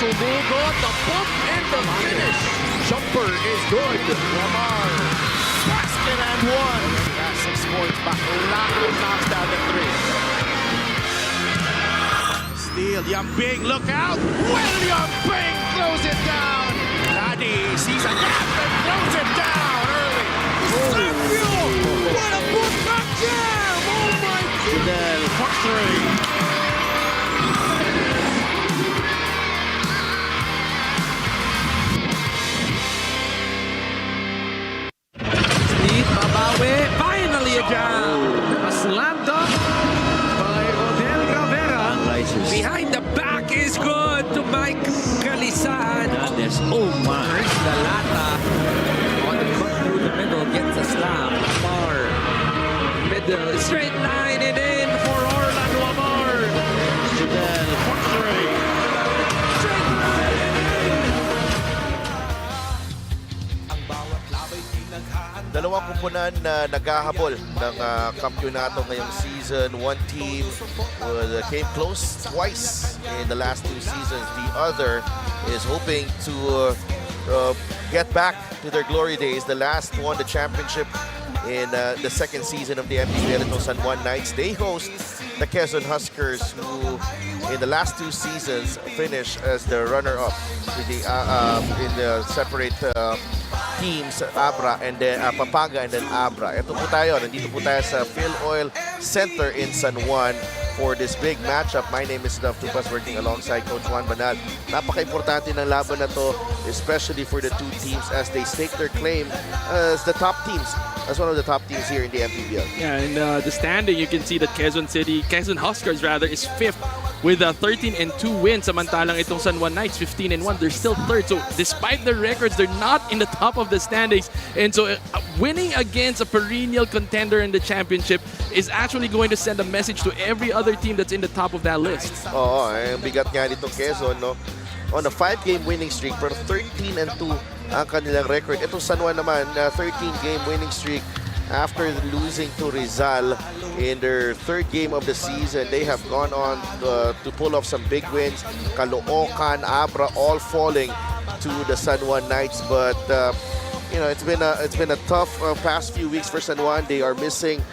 sumugot, the bump and the finish. Jumper is good. Lamar, basket and one. Got 6 points back. Lahat knocks down the 3. Steal, Yambing, look out. William Bing throws it down. Laddie sees a gap and throws it down early. Sergio, what a putback jam. Oh my goodness. For 3. Finally a jam! A slam dunk by Odel Gravera. Behind the back is good to Mike Calisan. There's Omar. The Lata on the cut through the middle gets a slam. Lamar. Middle. Straight line and in for Orlando Lamar. Judel for 3. Straight line and in. Dalawang kupunan na naghahabol ng kampyonato ngayong season. One team came close twice in the last 2 seasons. The other is hoping to get back to their glory days. The last won the championship in the second season of the MPBL, ito San Juan Knights. They host the Quezon Huskers, who in the last 2 seasons finished as the runner-up in the separate teams, Abra and then Pampanga and then Abra. Ito po tayo, nandito po tayo sa Phil Oil Center in San Juan for this big matchup. My name is Love Tupas, working alongside Coach Juan Banal. Napaka-importante ng laban na to, especially for the 2 teams as they stake their claim as the top teams, as one of the top teams here in the MPBL. Yeah, and the standing, you can see that Quezon Huskers rather, is 5th with a 13-2 win. Samantalang itong San Juan Knights, 15-1. They're still 3rd. So despite their records, they're not in the top of the standings. And so winning against a perennial contender in the championship is actually going to send a message to every other team that's in the top of that list. Oo, ang bigat nga nitong Quezon, no? On a 5-game winning streak, pero 13-2 ang kanilang record. Itong San Juan naman, 13-game winning streak after losing to Rizal in their 3rd game of the season. They have gone on to pull off some big wins. Caloocan, Abra, all falling to the San Juan Knights. But you know, it's been a tough past few weeks for San Juan. They are missing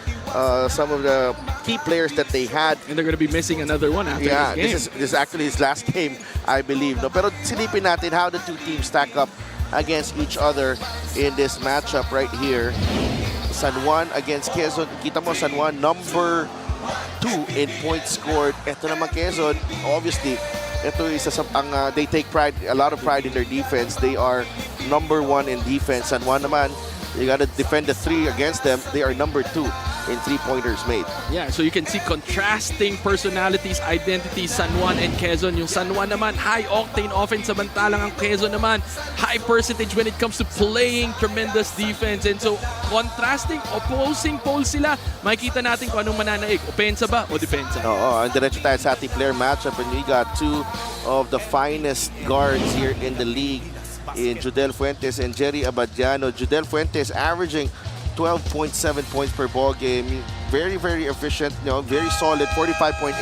some of the key players that they had. And they're going to be missing another one after this game. This is actually his last game, I believe. No? Pero silipin natin how the 2 teams stack up against each other in this matchup right here. San Juan against Quezon. Kita mo, San Juan number 2 in points scored. Ito naman Quezon, obviously, ito isa sa they take a lot of pride in their defense. They are number 1 in defense. San Juan naman, you gotta defend the 3 against them. They are number 2 in 3-pointers made. Yeah, so you can see contrasting personalities, identities, San Juan and Quezon. Yung San Juan naman, high-octane offense, samantalang ang Quezon naman, high percentage when it comes to playing tremendous defense. And so, contrasting, opposing poles sila. Makikita natin kung anong mananaig. Opensa ba o depensa? Oo, ang diretso tayo sa ating player matchup, and we got 2 of the finest guards here in the league in Judel Fuentes and Jerry Abadiano. Judel Fuentes averaging 12.7 points per ball game. Very, very efficient, you know, very solid, 45.8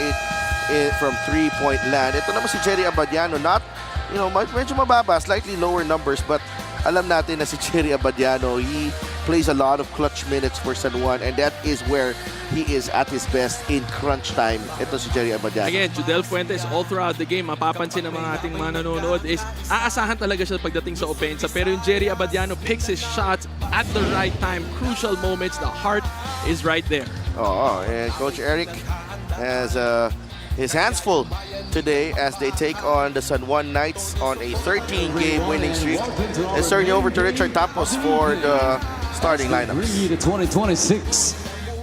from 3-point land. Ito naman si Jerry Abadiano, not, you know, medyo mababa, slightly lower numbers, but alam natin na si Jerry Abadiano, he plays a lot of clutch minutes for San Juan, and that is where he is at his best in crunch time. Ito si Jerry Abadiano. Again, Judel Fuentes, all throughout the game, mapapansin ng mga ating mga nanonood is aasahan talaga siya pagdating sa opensa. Pero yung Jerry Abadiano picks his shots at the right time, crucial moments, the heart is right there. Oh, and Coach Eric has his hands full today as they take on the San Juan Knights on a 13-game winning streak. Let's turn you over to Richard Tapos for the starting lineups. The 2026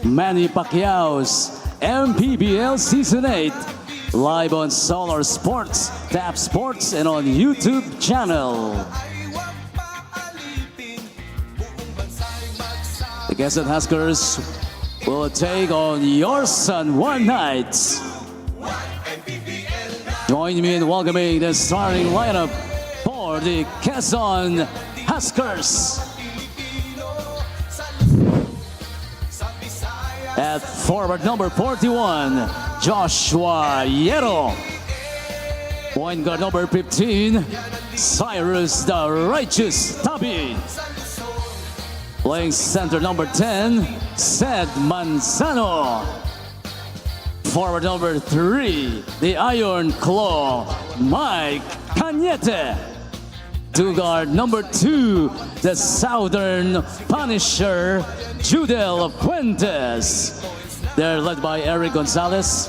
Manny Pacquiao's MPBL Season 8, live on Solar Sports, Tap Sports, and on YouTube channel. The Quezon Huskers will take on your San Juan Knights. Join me in welcoming the starting lineup for the Quezon Huskers. At forward number 41, Joshua Yero. Point guard number 15, Cyrus the Righteous Tabi. Playing center number 10, Sed Manzano. Forward number 3, the Iron Claw, Mike Cañete. Two guard number 2, the Southern Punisher, Judel Fuentes. They're led by Eric Gonzalez.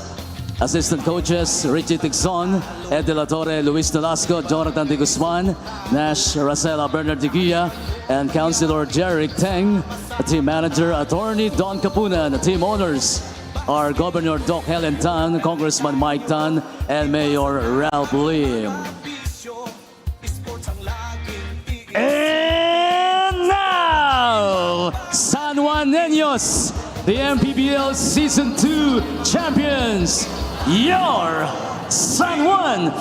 Assistant coaches, Richie Tigson, Ed De La Torre, Luis Nolasco, Jonathan De Guzman, Nash Racela, Bernard De Guia, and Councilor Jeric Teng. The team manager, Attorney Don Capuna. The team owners are Governor Doc Helen Tan, Congressman Mike Tan, and Mayor Ralph Lim. And now, San Juaneños, the MPBL Season 2 champions, your San Juan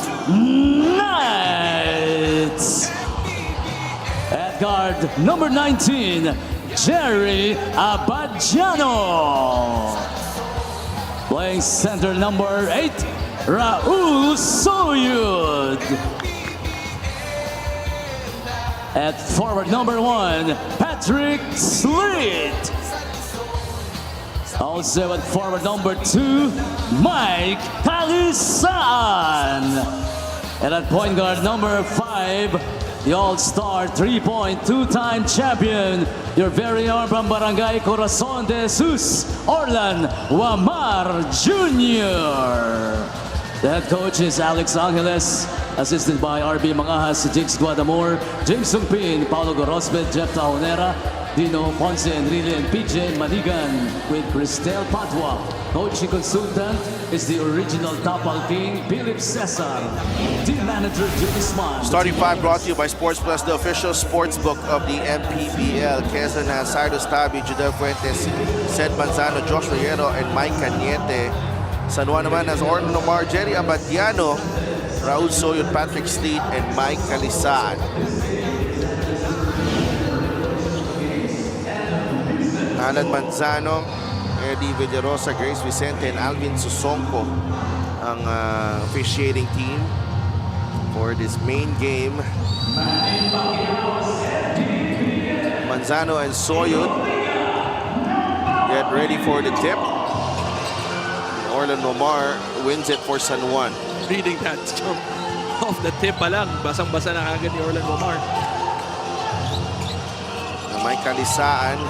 Knights. At guard number 19, Jerry Abadjano. Playing center number 8, Raul Soyud. At forward number 1, Patrick Sleet. Also at forward number 2, Mike Calisan. And at point guard number 5, the All-Star 3-point two-time champion, your very own from Barangay Corazon de Jesus, Orlan Wamar Jr. The head coach is Alex Angeles, assisted by RB Mangahas, Jigs Guadamor, James Sumpin, Paulo Gorosbet, Jeff Taonera, Dino Ponce, Enrile, and PJ Manigan with Cristel Padua. Coaching consultant is the original Tapal King, Philip Cesar. Team manager, Jimmy Sman. Starting 5 brought to you by Sports Plus, the official sports book of the MPBL. Quezon has Cyrus Tabi, Judel Fuentes, Sed Manzano, Josh Riero, and Mike Cañete. San Juan naman has Orlando Nomar, Jerry Abadiano, Raul Soyud, Patrick Sleet, and Mike Calisan. Alan Manzano, Eddie Villarosa, Grace Vicente, and Alvin Susongco ang officiating team for this main game. Manzano and Soyud get ready for the tip. Orlando Nomar wins it for San Juan. Reading that jump off the tip pa lang, basang-basa na agad ni Orlando Nomar. Mike Calisaan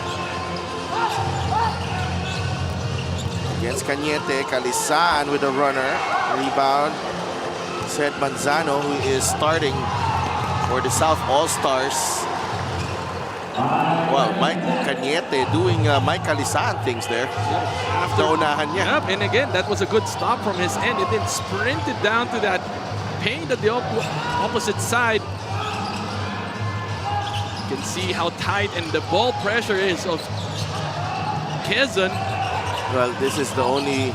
against Cañete. Calisaan with a runner. Rebound. Sed Manzano, who is starting for the South All-Stars. Well, Mike Cañete doing Mike Calisaan things there. After unahan niya. Yep, and again, that was a good stop from his end. It then sprinted down to that paint at the opposite side. You can see how tight and the ball pressure is of Quezon. Well, this is the only,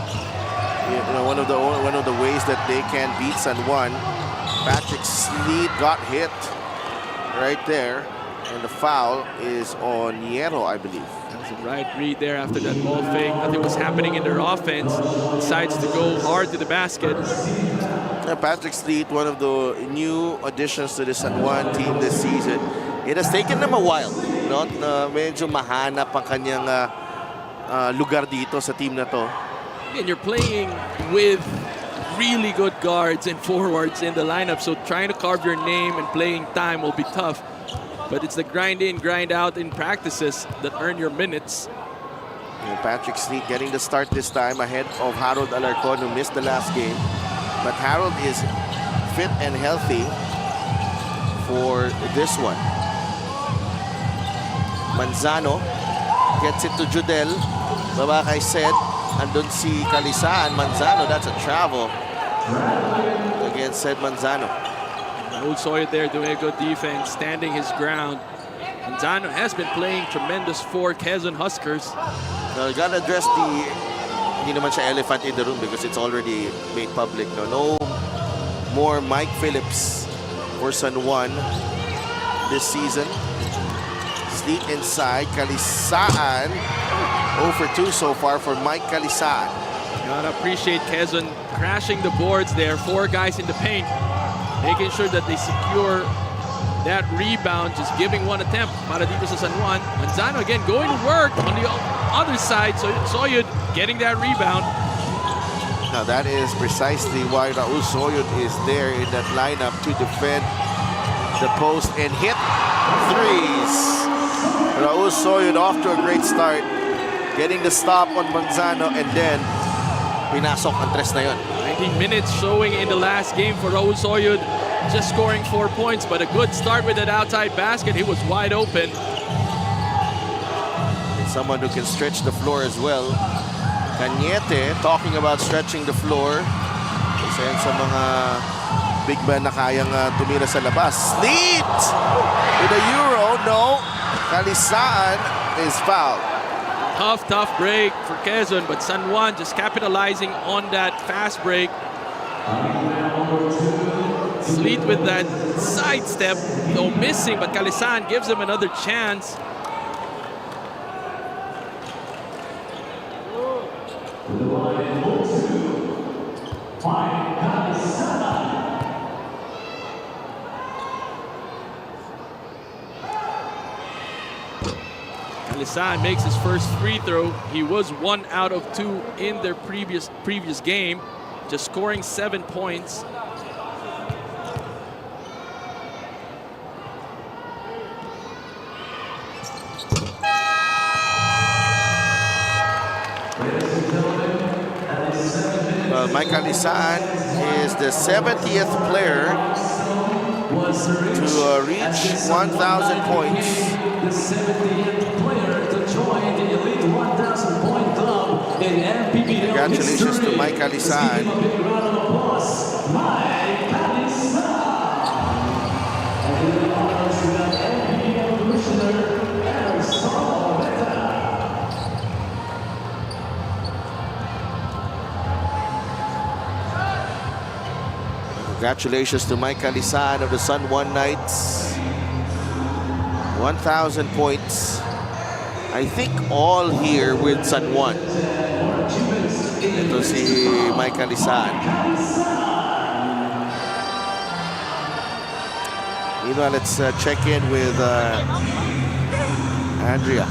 one of the ways that they can beat San Juan. Patrick Sleet got hit right there, and the foul is on Niero, I believe. That's the right read there after that ball fake. Nothing was happening in their offense. Decides to go hard to the basket. Patrick Sleet, one of the new additions to the San Juan team this season. It has taken them a while, no? Medyo mahanap ang kanyang lugar dito sa team na to. And you're playing with really good guards and forwards in the lineup, so trying to carve your name and playing time will be tough. But it's the grind in, grind out in practices that earn your minutes. And Patrick Sleet getting the start this time ahead of Harold Alarcon, who missed the last game. But Harold is fit and healthy for this one. Manzano gets it to Judel. Baba kay Sed. Andun si Calisaan. Manzano, that's a travel against Sed Manzano. Raul Soyud there doing a good defense, standing his ground. Manzano has been playing tremendous for Quezon Huskers. Now, you gotta address the, hindi naman siya elephant in the room because it's already made public. No more Mike Phillips for San Juan this season. Sleet inside. Calisaan 0 for 2 so far for Mike Calisaan. You gotta appreciate Quezon crashing the boards there. 4 guys in the paint. making sure that they secure that rebound, just giving one attempt para dito sa San Juan. Manzano again going to work on the other side, so Soyud getting that rebound. Now that is precisely why Raul Soyud is there in that lineup to defend the post and hit threes. Raul Soyud off to a great start, getting the stop on Manzano, and then pinasok ang tres na yun. 19 minutes showing in the last game for Raul Soyud. Just scoring 4 points, but a good start with that outside basket. He was wide open. And someone who can stretch the floor as well. Cañete, talking about stretching the floor. Isa yan sa mga big man na kayang tumira sa labas. Sleet! With a Euro, no. Kalisaan is fouled. Tough break for Quezon, but San Juan just capitalizing on that fast break. Sleet with that sidestep, though missing, but Kalisan gives him another chance. Kalisan makes his first free throw. He was 1 out of 2 in their previous game, just scoring 7 points. Mike Kalisan is the 70th player to reach 1,000 points. The 70th player to join the elite 1,000 point club in MPBL. Congratulations to Mike Kalisan. Give him a big round of applause. Mike Kalisan. And in the honors with that MPBL Commissioner, Congratulations to Mike Kalisan of the San Juan Knights. 1,000 points. I think all here with San Juan. Ito si Mike Kalisan. Meanwhile, let's check in with Andrea.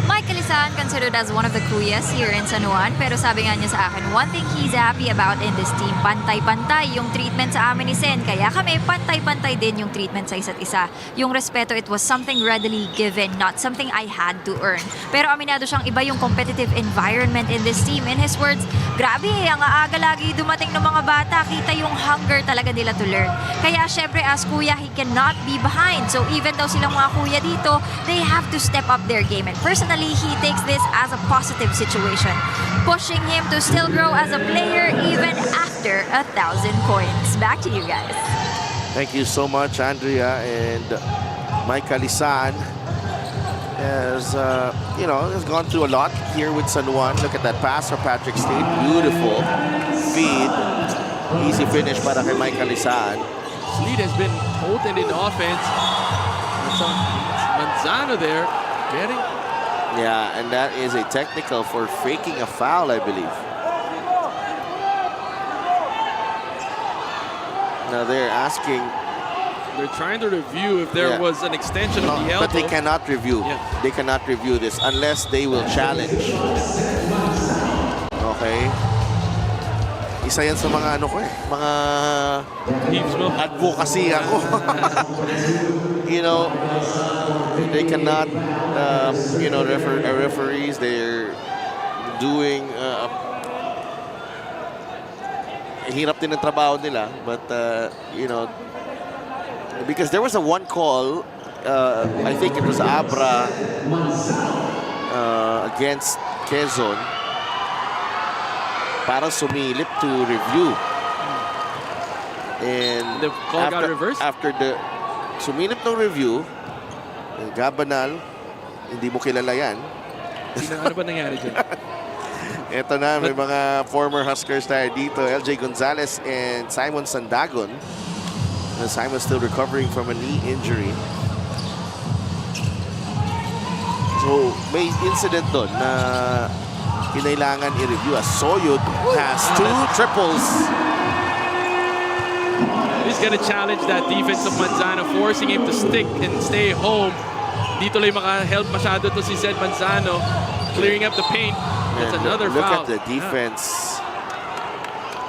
Mike Kalisan considered as one of the kuyas here in San Juan, pero sabi nga niya sa akin, one thing he's happy about in this team, pantay-pantay yung treatment sa amin ni Sen. Kaya kami, pantay-pantay din yung treatment sa isa't isa. Yung respeto, it was something readily given, not something I had to earn. Pero aminado siyang iba yung competitive environment in this team. In his words, grabe, ang aaga lagi dumating ng mga bata, kita yung hunger talaga nila to learn. Kaya syempre, as kuya, he cannot be behind. So even though silang mga kuya dito, they have to step up their game. And personally, he takes this as a positive situation, pushing him to still grow as a player even after 1,000 points. Back to you guys. Thank you so much, Andrea. And Mike Kalisan has, has gone through a lot here with San Juan. Look at that pass for Patrick State. Beautiful feed. Easy finish para kay Mike Kalisan. Sleet has been potent in offense. Manzano there getting... Yeah, and that is a technical for faking a foul, I believe. Now they're asking... They're trying to review if there was an extension of the elbow. But they cannot review. Yeah. They cannot review this unless they will challenge. Okay. Isa yan sa mga ano ko eh. Mga advocacy ako. They cannot, referees, they're doing, hirap din ang trabaho nila, but, because there was a one call, I think it was Abra against Quezon, para sumilip to review. And the call got reversed? After the sumilip ng review, Gabanal, hindi mo kilala yan. Ano ba nangyari dyan? Ito na, may mga former Huskers tayo dito. LJ Gonzalez and Simon Sandagon. Simon still recovering from a knee injury. So, may incident doon na kinailangan i-review as Soyud has 2 triples. He's gonna challenge that defense of Manzano, forcing him to stick and stay home. Dito lang maka-help masyado to si Zed Manzano, clearing up the paint. That's another Look foul. at the defense.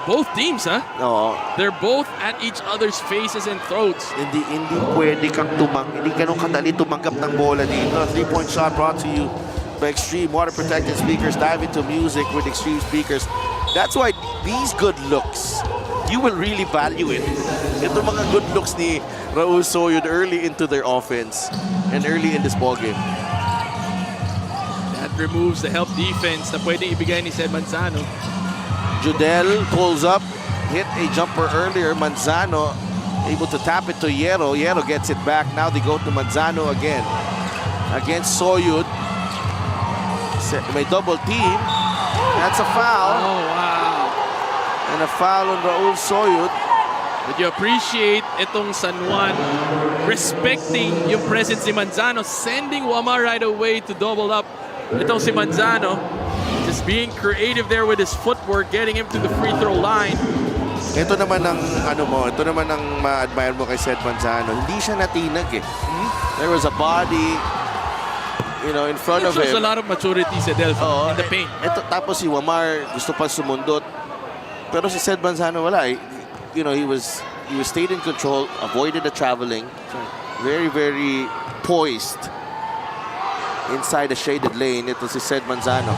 Both teams, huh? Oo. They're both at each other's faces and throats. Hindi pwede kang hindi ganun kadali tumanggap ng bola dito. 3-point shot brought to you by Extreme Water Protected Speakers. Dive into music with Extreme Speakers. That's why these good looks, you will really value it. Ito mga good looks ni Raul Soyud early into their offense and early in this ballgame. That removes the help defense na pwedeng ibigay ni Zed Manzano. Judel pulls up, hit a jumper earlier. Manzano able to tap it to Yero. Yero gets it back. Now they go to Manzano again. Against Soyud. May double team. That's a foul. Oh, wow. And a foul on Raul Soyud. But you appreciate itong San Juan respecting yung presence ni Manzano, sending Wamar right away to double up. Itong si Manzano, just being creative there with his footwork, getting him to the free throw line. Ito naman ang ito naman ang ma-admire mo kay Zed Manzano. Hindi siya natinag eh. There was a body, in front of It shows him. a lot of maturity sa Delphi in the paint. Ito, tapos si Wamar gusto pa sumundot. Pero si Zed Manzano wala eh. He stayed in control, avoided the traveling. Very, very poised inside the shaded lane. Ito si Zed Manzano.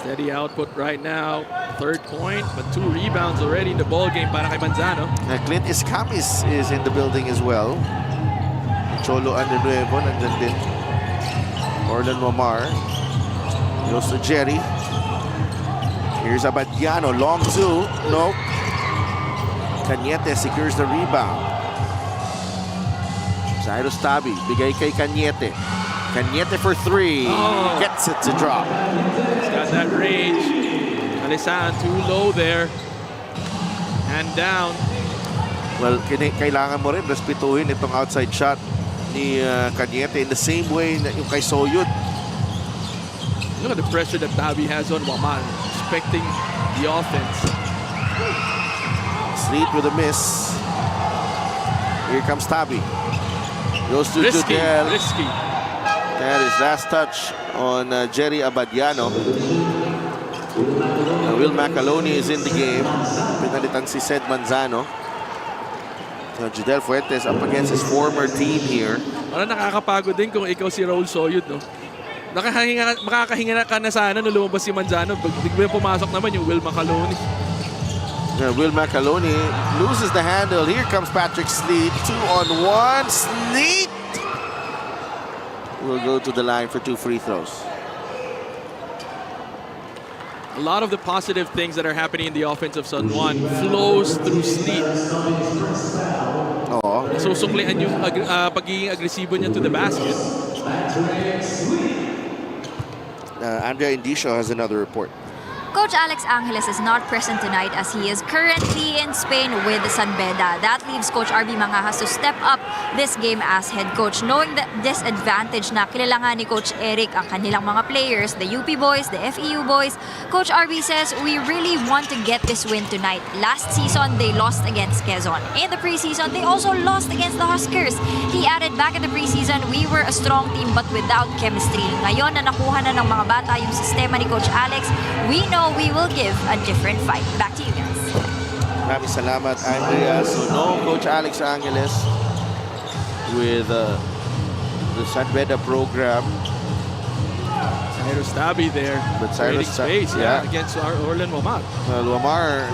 Steady output right now. Third point, but 2 rebounds already in the ball game para kay Manzano. Clint Iscamis is in the building as well. Cholo Nuevo nandyan din. Orlan Wamar. Goes to Jerry. Here's Abadiano. Long 2. No. Cañete secures the rebound. Cyrus Tabi. Bigay kay Cañete. Cañete for 3. Oh. Gets it to drop. He's got that range. Alisan too low there. Hand down. Well, kailangan mo rin respetuhin itong outside shot ni Cañete in the same way na yung kay Soyud. Look at the pressure that Tabi has on Wamar, respecting the offense. Sleet with a miss. Here comes Tabi. Goes to Risky, Judel. risky. That is last touch on Jerry Abadiano. Will Macaloni is in the game. Pinalitan si Zed Manzano. Judel Fuentes up against his former team here. Parang nakakapagod din kung ikaw si Raul Soyud, no? Makakahinga ka na sana nung lumabas si Manzano. Biglang pumasok naman yung Will Macaloni. Will Macaloni loses the handle. Here comes Patrick Sleet. 2-on-1. Sleet will go to the line for 2 free throws. A lot of the positive things that are happening in the offense of San Juan flows through Sleet. Oo. Susuklian yung pagiging agresibo niya to the basket. Andrea Indicio has another report. Coach Alex Angeles is not present tonight as he is currently in Spain with San Beda. That leaves Coach RB Mangajas to step up this game as head coach. Knowing the disadvantage na kilala ni Coach Eric ang kanilang mga players, the UP boys, the FEU boys, Coach RB says, we really want to get this win tonight. Last season, they lost against Quezon. In the preseason, they also lost against the Huskers. He added, back in the preseason, we were a strong team but without chemistry. Ngayon na nakuha na ng mga bata yung sistema ni Coach Alex, we know we will give a different fight. Back to you guys. Maraming salamat, Andrea. So no Coach Alex Angeles with the San Beda program. Cyrus Tabi there. But Cyrus creating space, yeah. against Orlan Wamar. Well, Wamar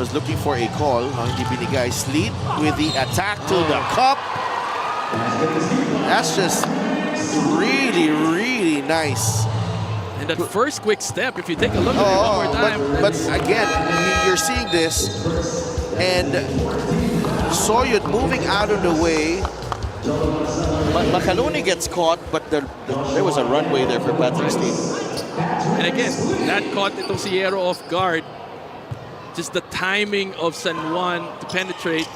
was looking for a call. Hindi binigay. Sleet with the attack to the cup. That's just really, really nice. And that first quick step, if you take a look at it one more time. But again, you're seeing this, and Soyud moving out of the way. Macaloni gets caught, but there was a runway there for Patrick Sleet. And again, that caught itong si Yero off guard. Just the timing of San Juan to penetrate,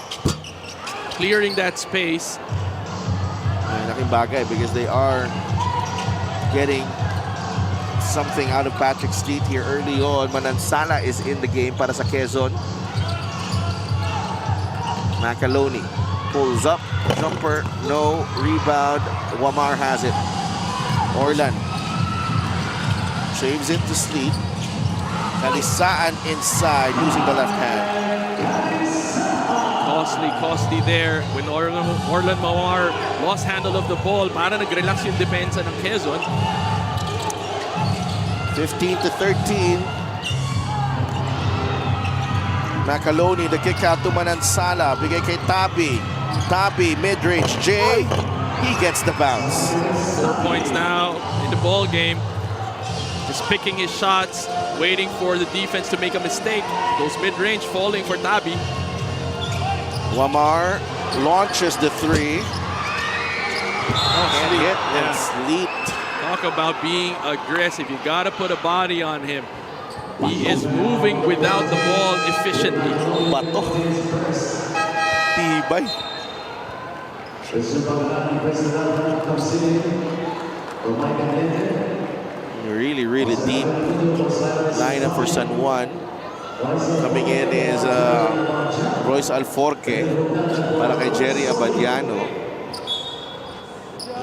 clearing that space. Laking bagay because they are getting something out of Patrick Sleet here early on. Manansala is in the game para sa Quezon. Macaloni pulls up, jumper, no, rebound. Wamar has it. Orlan shaves it to sleep. Kalisaan inside, using the left hand. Costly there when Orlan Mawar lost handle of the ball. Para nag-relax yung depensa ng Quezon. 15-13. Macaloni, the kick out to Manansala. Bigay kay Tabi. Tabi, mid-range. Jay, he gets the bounce. 4 points now in the ball game. Just picking his shots, waiting for the defense to make a mistake. Those mid-range falling for Tabi. Wamar launches the three. And hit and sleep. Talk about being aggressive. You gotta put a body on him. He is moving without the ball efficiently. Bato. Tibay. Really deep lineup for San Juan. Coming in is Royce Alforque para kay Jerry Abadiano.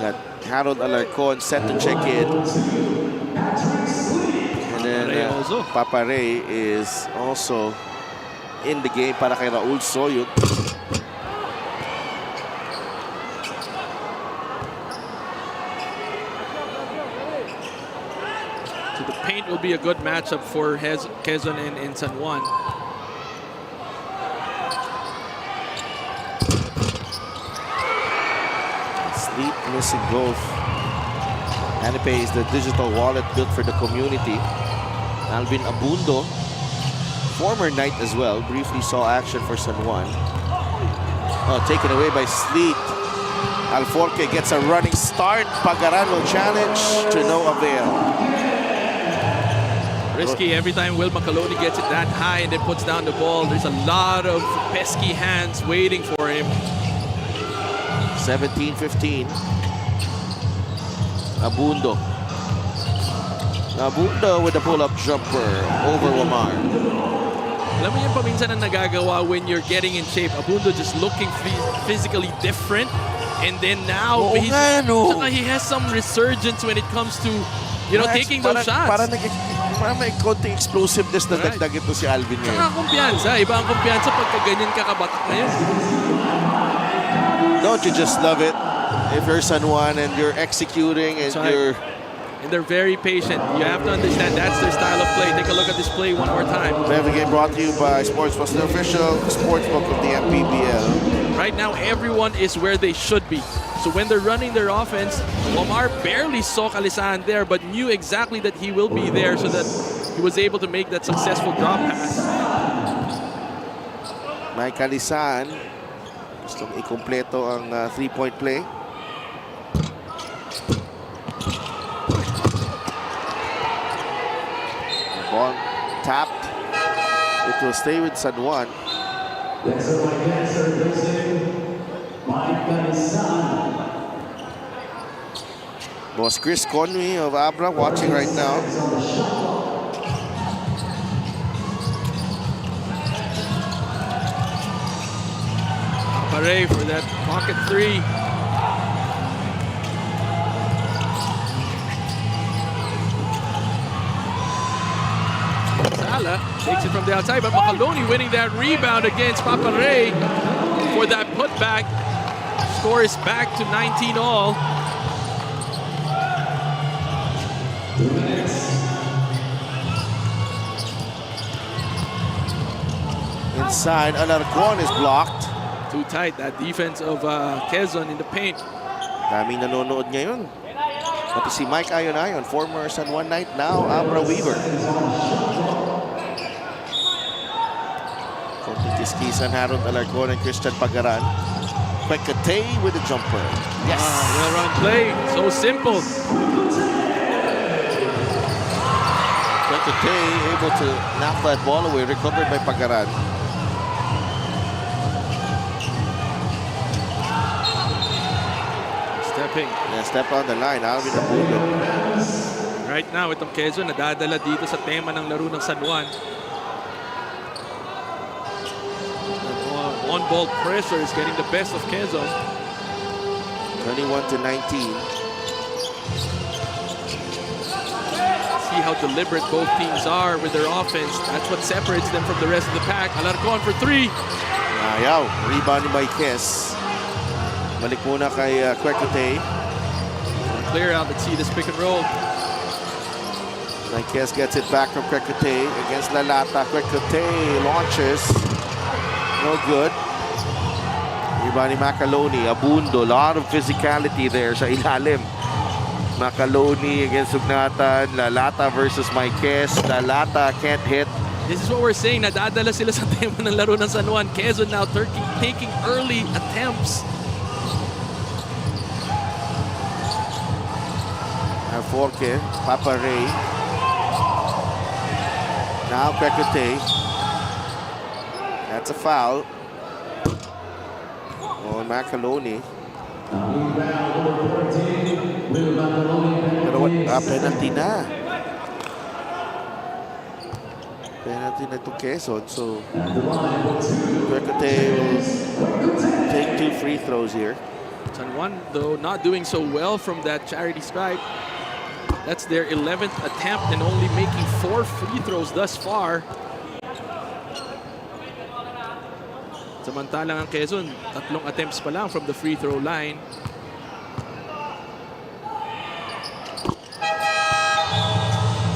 Got Harold Alarcon set to check in. And then Papa Ray is also in the game para kay Raul Soyut. So the paint will be a good matchup for Quezon and San Juan. Sleep missing both. Anipe is the digital wallet built for the community. Alvin Abundo, former Knight as well, briefly saw action for San Juan. Oh, taken away by Sleet. Alforque gets a running start. Pagaran will challenge to no avail. Risky every time Will Macaloni gets it that high and then puts down the ball. There's a lot of pesky hands waiting for him. 17-15. Abundo. Abundo with a pull-up jumper over Wamar. Alam mo yung paminsan na nagagawa when you're getting in shape. Abundo just looking physically different. And then now, saka he has some resurgence when it comes to, you know, taking those shots. Parang may konting explosiveness na dagdag ito si Alvin ngayon. Saka kumpiyansa. Iba ang kumpiyansa pagka ganyan ka kabatak ngayon. Don't you just love it? If you're San Juan and you're executing and you're... And they're very patient. You have to understand that's their style of play. Take a look at this play one more time. We have a game brought to you by Sportsbook, the official sportsbook of the MPBL. Right now, everyone is where they should be. So when they're running their offense, Omar barely saw Kalisan there, but knew exactly that he will be there so that he was able to make that successful drop pass. May Kalisan. Gustong ikompleto ang three-point play. Ball tapped. It will stay with San Juan. Boss Chris Conway of Abra watching right now. Pare for that pocket three. Sala takes it from the outside, but Macaloni winning that rebound against Papare for that putback. Score is back to 19 all. Inside, Alarcon is blocked. Too tight, that defense of Quezon in the paint. Daming nanonood ngayon. Pati si Mike Ayon, former San Juan Knight, now Abra Weaver. Konting kiskisan, Harold Alarcon and Christian Pagaran. Quecate with the jumper. Yes! Well-run play, so simple. Quecate able to knock that ball away, recovered by Pagaran. Yeah, step on the line, Alvin Abundo. Right now, itong Quezon nadadala dito sa tema ng laro ng San Juan. on-ball pressure is getting the best of Quezon. 21-19. See how deliberate both teams are with their offense. That's what separates them from the rest of the pack. Alarcon for three. Ayaw. Rebound ni Marquez. Balik muna kay Quecote. Clear out. Let's see this pick and roll. Marquez gets it back from Quecote against Lalata. Quecote launches. No good. Rebound ni Macaloni. Abundo. A lot of physicality there sa ilalim. Macaloni against Sugnatan. Lalata versus Marquez. Lalata can't hit. This is what we're saying. Nadadala sila sa tema ng laro ng San Juan. Quezon now taking early attempts. Forke, Papa Ray. Now Quecote. That's a foul. Oh, Macaloni. Pero penalty na. Penalty na to Quezon. So Quecote will take 2 free throws here. San Juan, though, not doing so well from that charity stripe. That's their 11th attempt and only making 4 free throws thus far. Samantalang ang Quezon, 3 attempts pa lang from the free throw line.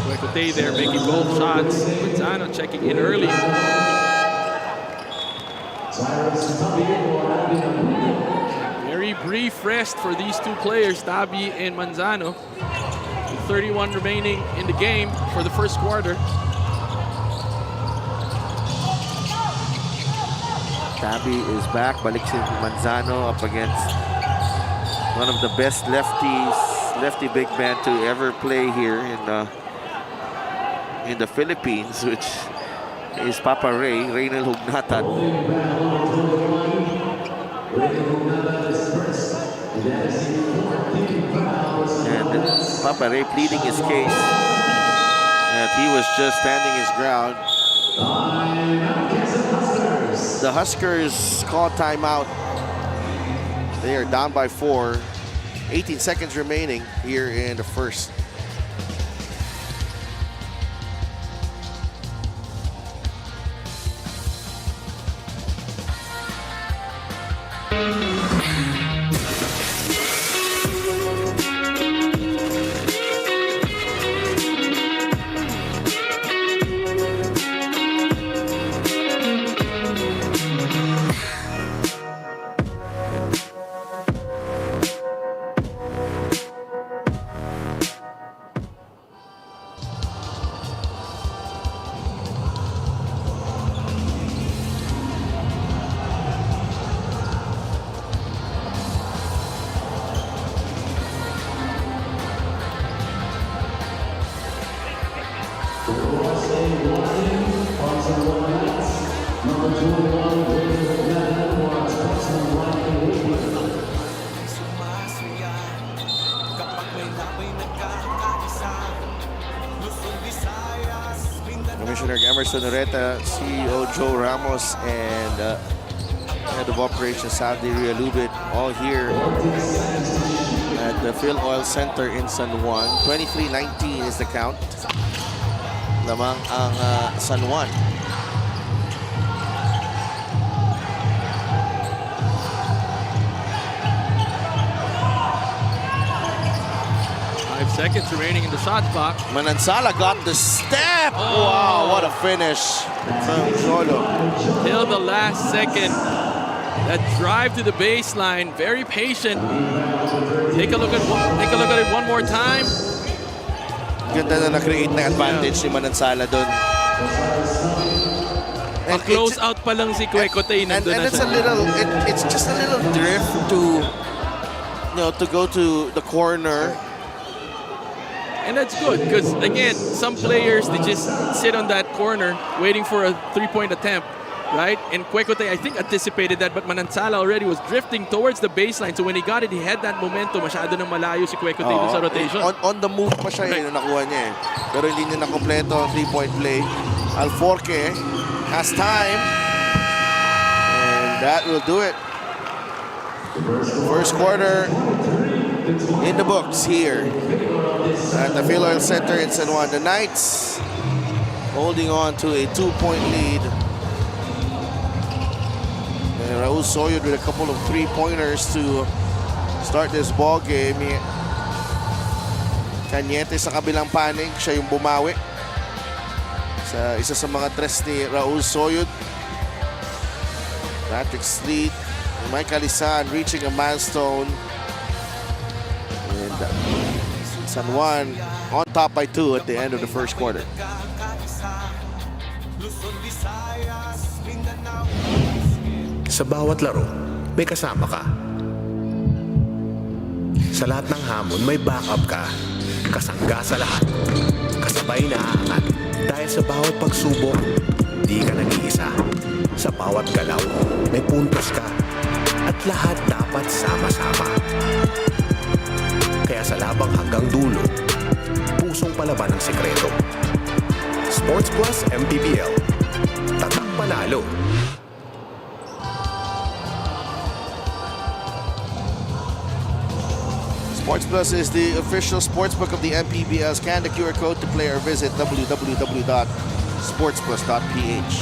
Quecote there making both shots. Manzano checking in early. Very brief rest for these two players, Tabi and Manzano. 31 remaining in the game for the first quarter. Tabi is back. Balik si Manzano up against one of the best lefty big men to ever play here in the Philippines, which is Papa Ray, Reynel Hugnatan. And Papa Ray pleading his case that he was just standing his ground. The Huskers call timeout. They are down by 4. 18 seconds remaining here in the first. Commissioner Emerson Oreta, CEO Joe Ramos, and Head of Operations Sandy Rialubit, all here at the Phil Oil Center in San Juan. 23-19 is the count. Lamang ang San Juan. Seconds remaining in the shot clock. Manansala got the step. Oh. Wow, what a finish from Solo. Till the last second. That drive to the baseline, very patient. Take a look at it one more time. Ganda na na-create na advantage ni Manansala doon. A close out pa lang si Quecote. And it's a little, it's just a little drift to, to go to the corner. And that's good because, again, some players, they just sit on that corner waiting for a three-point attempt, right? And Quecote, I think, anticipated that, but Manansala already was drifting towards the baseline. So when he got it, he had that momentum. Masyado nang malayo si Quecote sa rotation. On the move pa siya yun, nakuha niya eh. Pero hindi niya nakompleto ang three-point play. Alforque has time. And That will do it. First quarter in the books here at the PACQUIAO'S Center in San Juan. The Knights holding on to a 2-point lead. And Raul Soyud with a couple of three-pointers to start this ball game. Cañete sa kabilang panig, siya yung bumawi sa isa sa mga tres ni Raul Soyud. Patrick Sleet, Mike Alisan reaching a milestone. And San Juan on top by 2 at the end of the first quarter. Sa bawat laro, may kasama ka. Sa lahat ng hamon, may backup ka. Kasangga sa lahat. Kasabay na aangat. Dahil sa bawat pagsubok, di ka nag-iisa. Sa bawat galaw, may puntos ka. At lahat dapat sama-sama. Kaya sa labang hanggang dulo, pusong palaban ang sekreto. Sports Plus MPBL. Tatak panalo. Sports Plus is the official sportsbook of the MPBL. Scan the QR code to play or visit www.sportsplus.ph.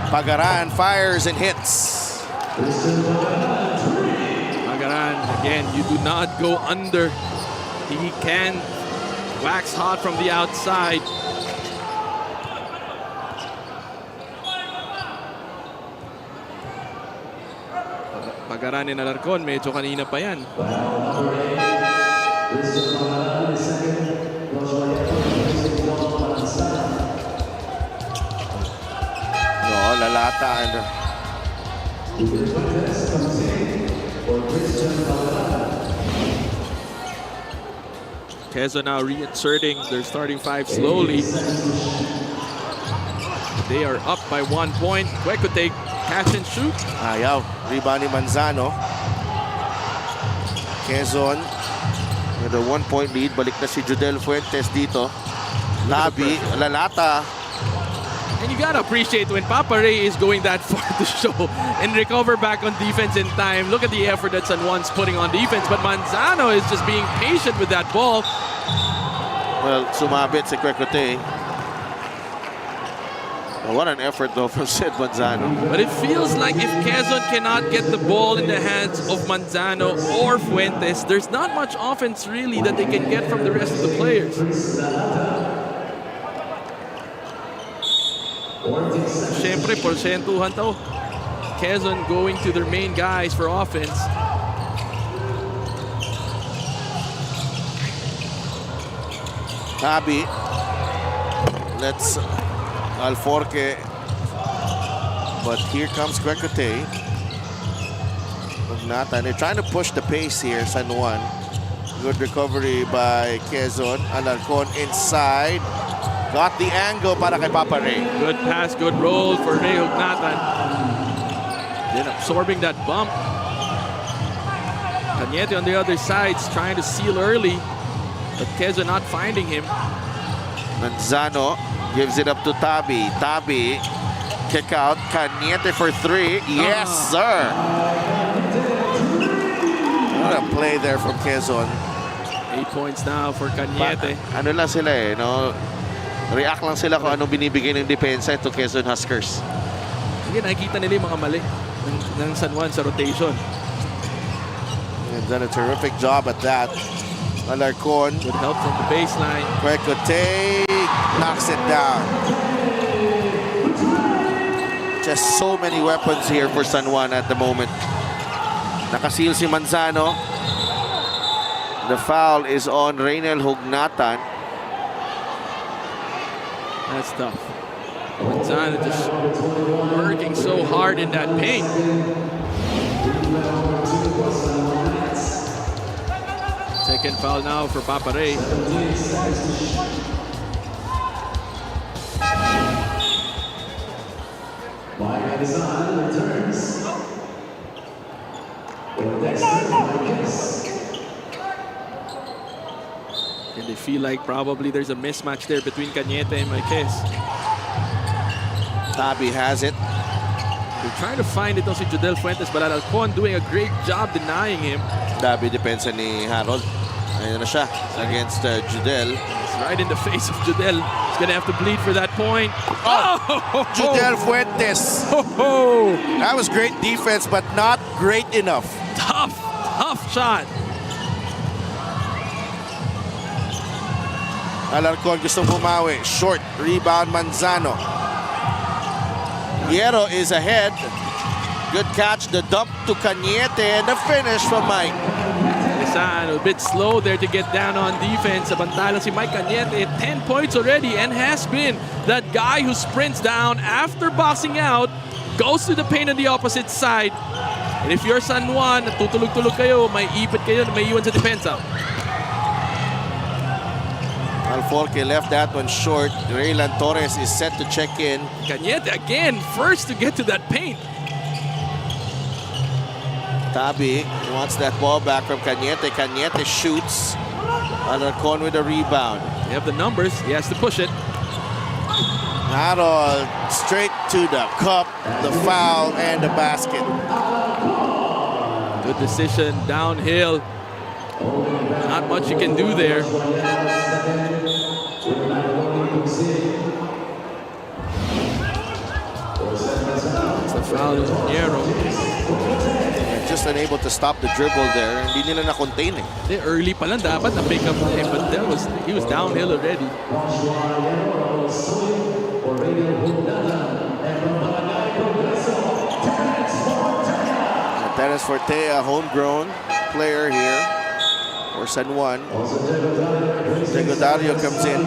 Pagaran fires and hits. Pagaran, again, you do not go under. He can wax hot from the outside. Pagaran ni Alarcon, medyo kanina pa yan. No, lalata and Quezon now reinserting their starting five slowly. They are up by 1 point. Cueco take catch and shoot. ayaw. Rebound ni Manzano. Quezon with a 1-point lead. Balik na si Judel Fuentes dito. Labi, lalata. And you gotta appreciate when Papa Ray is going that far to show and recover back on defense in time. Look at the effort that San Juan's putting on defense. But Manzano is just being patient with that ball. Well, sumabit si Quecote. What an effort though from Sid Manzano. But it feels like if Quezon cannot get the ball in the hands of Manzano or Fuentes, there's not much offense really that they can get from the rest of the players. Siyempre, porsentuhan to. Quezon going to their main guys for offense. Tabi. Let's Alforque. But here comes Quecote. Magnatan. They're trying to push the pace here, San Juan. Good recovery by Quezon. Alarcon inside. Got the angle para kay Papa Ray. Good pass, good roll for Ray Hugnatan. Then absorbing that bump. Cañete on the other side is trying to seal early, but Quezon not finding him. Manzano gives it up to Tabi. Tabi, kick out. Cañete for 3. Yes, sir. What a play there from Quezon. 8 points now for Cañete. Ano lang sila eh, no? React lang sila kung anong binibigay ng depensa ito Quezon Huskers. Again, nakikita nila yung mga mali ng San Juan sa rotation. They've done a terrific job at that. Alarcon. Good help from the baseline. Quecote knocks it down. Just so many weapons here for San Juan at the moment. Nakasil si Manzano. The foul is on Reynel Hugnatan. That's tough. Manzano just working so hard in that paint. Second foul now for Papare. And they feel like probably there's a mismatch there between Cañete and Marquez. Tabi has it. They're trying to find itong si Judel Fuentes, but Alarcon doing a great job denying him. Tabi depensa ni Harold. Ayun na siya against Judel. It's right in the face of Judel. He's gonna have to bleed for that point. Oh! Judel Fuentes. Oh! That was great defense, but not great enough. Tough shot. Alarcon gustong bumawi. Short rebound Manzano. Hierro is ahead. Good catch. The dump to Cañete and the finish from Mike. Quezon a bit slow there to get down on defense. Samantalang si Mike Cañete, 10 points already and has been that guy who sprints down after boxing out, goes to the paint on the opposite side. And if you're San Juan, tutulog-tulog kayo, may ipit kayo, may iwan sa depensa. Alforque left that one short. Raylan Torres is set to check in. Cañete again, first to get to that paint. Tabi wants that ball back from Cañete. Cañete shoots. Alarcon with a rebound. You have the numbers, he has to push it. Harold straight to the cup, the foul, and the basket. Good decision, downhill. Not much you can do there. It's the foul of Hierro. Just unable to stop the dribble there. Hindi nila na-contain eh. Early pa lang dapat na pick up na eh, but he was downhill already. Terence Forte, a homegrown player here for San Juan. Diego Dario comes in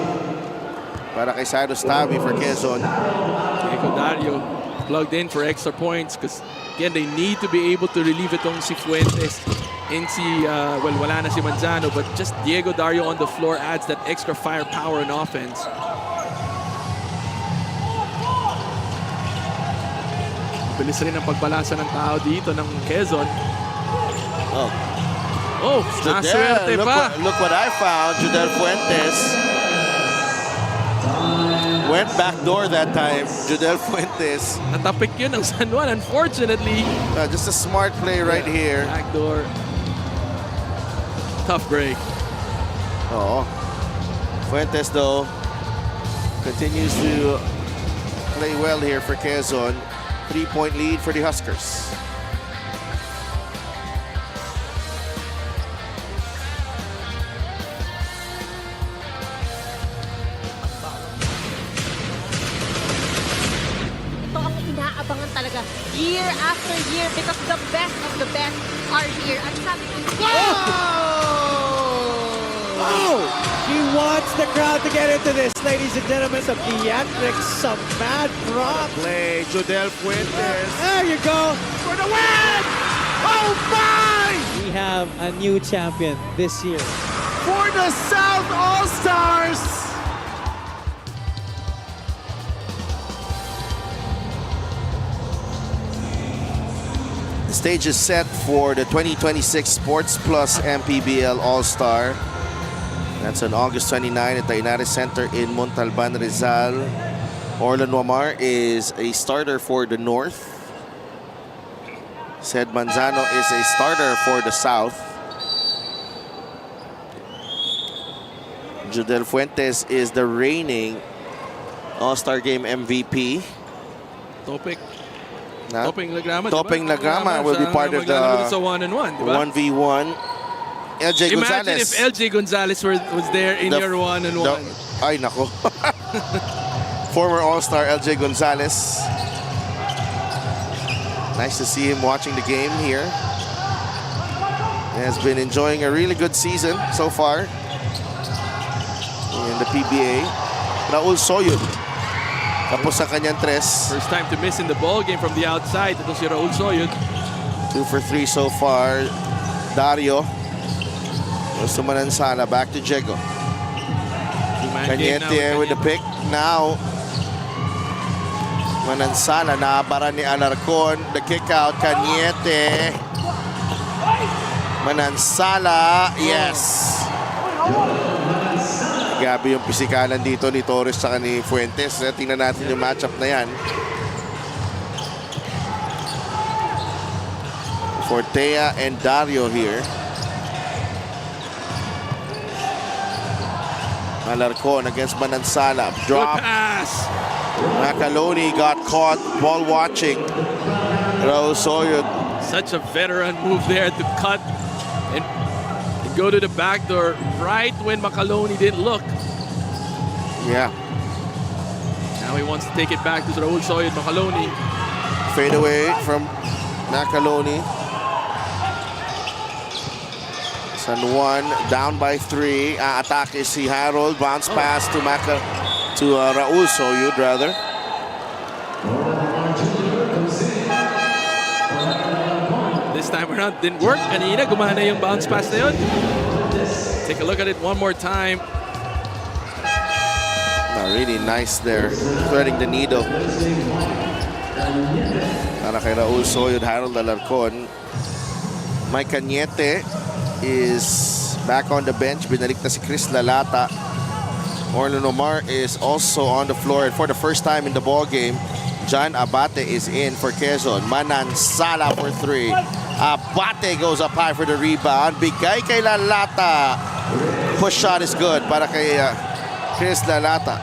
para kay Cyrus Tabi for Quezon. Diego Dario plugged in for extra points because again, they need to be able to relieve itong si Fuentes and si, well, wala na si Manzano, but just Diego Dario on the floor adds that extra firepower in offense. Bilis rin ang pagbalasa ng tao dito ng Quezon. Oh, naswerte pa. Look what I found. Judel Fuentes went backdoor that time. Judel Fuentes. Natapik yun ng San Juan, unfortunately. Just a smart play right here. Backdoor. Tough break. Oh, Fuentes though continues to play well here for Quezon. 3-point lead for the Huskers. Ito ang inaabangan talaga year after year because the best of the best are here. At sabi ko, She wants the crowd to get into this, ladies and gentlemen. Some theatrics, some mad props. Play, Judel Fuentes. There you go. For the win! Oh my! We have a new champion this year. For the South All-Stars! The stage is set for the 2026 Sports Plus MPBL All-Star. That's on August 29 at the Inares Center in Montalban, Rizal. Orlan Wamar is a starter for the North. Said Manzano is a starter for the South. Judel Fuentes is the reigning All-Star Game MVP. Topic. Na? Topeng Lagrama. Topeng Lagrama will be part of the sa 1-on-1, diba? 1v1. LJ Imagine Gonzalez. if LJ Gonzalez was there in your 1-on-1. Ay, nako. Former All-Star LJ Gonzalez. Nice to see him watching the game here. has been enjoying a really good season so far in the PBA. Raul Soyud. Tapos sa kanyang tres. First time to miss in the ball game from the outside. Ito si Raul Soyud. 2 for 3 so far. Dario. Goes to Manansala. Back to Diego. Cañete with the pick. Now, Manansala. Naabara ni Alarcon. The kick out. Cañete. Manansala. Yes. Grabe yung pisikalan dito ni Torres sa ni Fuentes. Tingnan natin yung matchup na yan. Fortea and Dario here. Alarcon against Manansala. Drop. Good pass. Macaloni got caught ball watching. Raul Soyud. Such a veteran move there to cut and go to the back door right when Macaloni didn't look. Yeah. Now he wants to take it back to Raul Soyud. Macaloni. Fade away from Macaloni. San Juan down by 3. Atake si Harold. Bounce pass to Raul Soyud rather. This time around didn't work. Kanina gumana yung bounce pass na yun. Take a look at it one more time. Really nice there. Threading the needle. Para kay Raul Soyud, Harold Alarcon. Mike Cañete is back on the bench. Binalik na si Chris Lalata. Orlando Omar is also on the floor. And for the first time in the ball game, John Abate is in for Quezon. Manansala for 3. Abate goes up high for the rebound. Bigay kay Lalata. Push shot is good para kay Chris Lalata.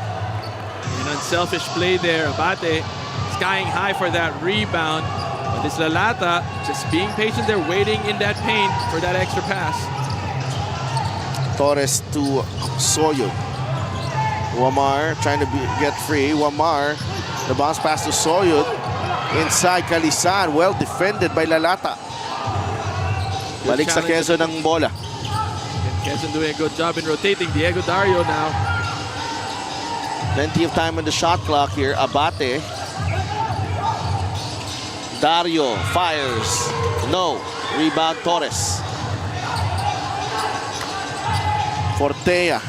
An unselfish play there. Abate skying high for that rebound. But this Lalata just being patient there, waiting in that paint for that extra pass. Torres to Soyud. Wamar trying to get free. Wamar, the bounce pass to Soyud. Inside Calisan, well defended by Lalata. Balik sa Quezon ng bola. Quezon doing a good job in rotating. Diego Dario now. Plenty of time on the shot clock here. Abate. Dario fires. No. Rebound Torres. Fortea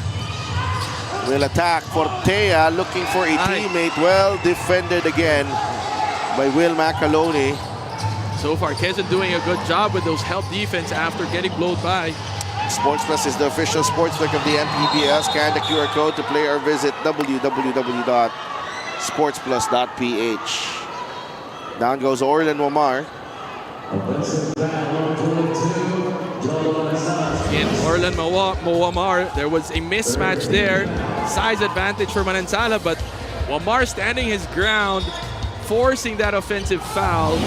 will attack. Fortea looking for a teammate. Well defended again by Will Macaloni. So far, Quezon doing a good job with those help defense after getting blown by. Sports Plus is the official sportsbook of the MPBL. Scan the QR code to play or visit www.sportsplus.ph. Down goes Orlan Wamar. In Orlan Wamar, there was a mismatch there. Size advantage for Manansala, but Wamar standing his ground, forcing that offensive foul.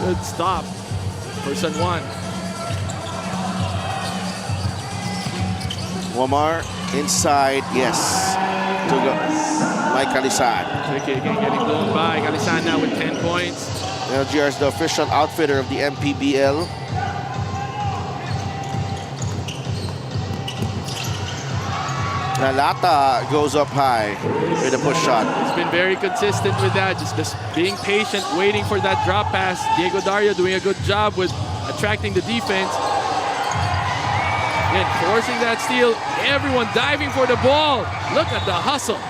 Good stop for San Juan. Wamar inside, yes. To go. Mike Calisan. Tricky again, getting blown by. Calisan now with 10 points. LGR is the official outfitter of the MPBL. Lalata goes up high with a push shot. He's been very consistent with that, just being patient, waiting for that drop pass. Diego Dario doing a good job with attracting the defense. Again, forcing that steal. Everyone diving for the ball. Look at the hustle.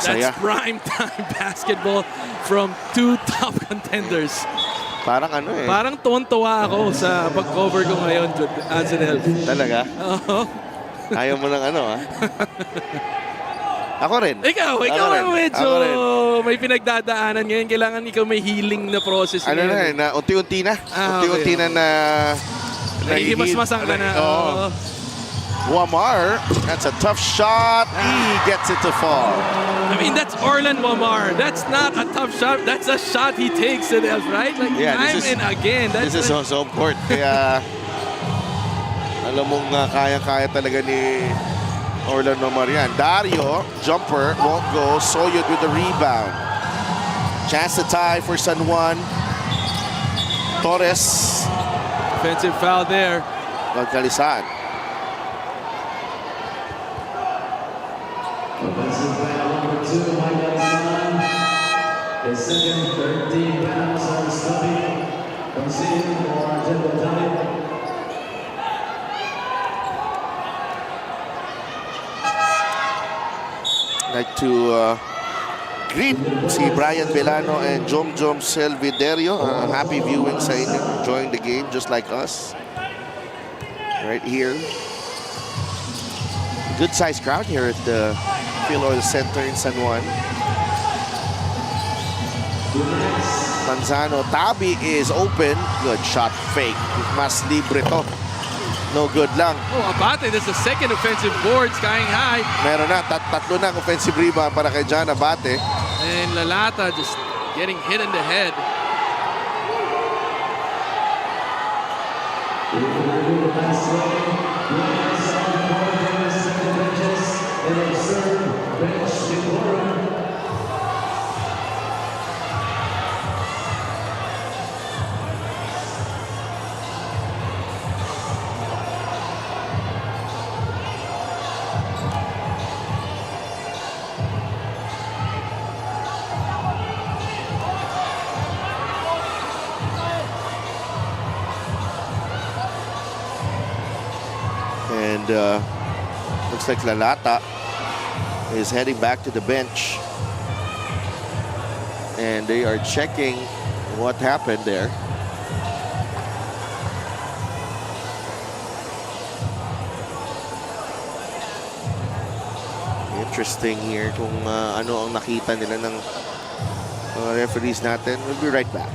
That's prime time basketball from two top contenders. Parang ano eh. Parang tuwan-tuwa ako sa pag-cover ko ngayon, Anselel. Talaga? Oo. Ayaw mo ng ano ah. Ako rin. Ikaw medyo may pinagdadaanan ngayon. Kailangan ikaw may healing na process. Ano na eh, na unti-unti na. Unti-unti na nahihimas-masang ka na. Oo. Wamar, that's a tough shot. He gets it to fall. I mean, that's Orlan Wamar. That's not a tough shot. That's a shot he takes it else, right? Like time and again. This is on home court. Kaya alam mong kaya-kaya talaga ni Orlan Wamar yan. Dario, jumper, won't go. Soyud with the rebound. Chance to tie for San Juan. Torres Offensive foul there. Magkalisan. Offensive foul number 2, Michael San. His second 13 fouls on Stubby. Conceding for Argento Tabi. Like to greet si Brian Belano and Jom Selviderio. Happy viewing sa inyo. Enjoying the game just like us. Right here. Good sized crowd here at the PACQUIAO'S Center in San Juan. Manzano, Tabi is open. Good shot, fake. Mas libre to. No good lang. Oh, Abate, that's the second offensive board, skying high. Meron na, tatlo na offensive rebound para kay John Abate. And Lalata just getting hit in the head. And looks like Lalata is heading back to the bench. And they are checking what happened there. Interesting here kung ano ang nakita nila ng referees natin. We'll be right back.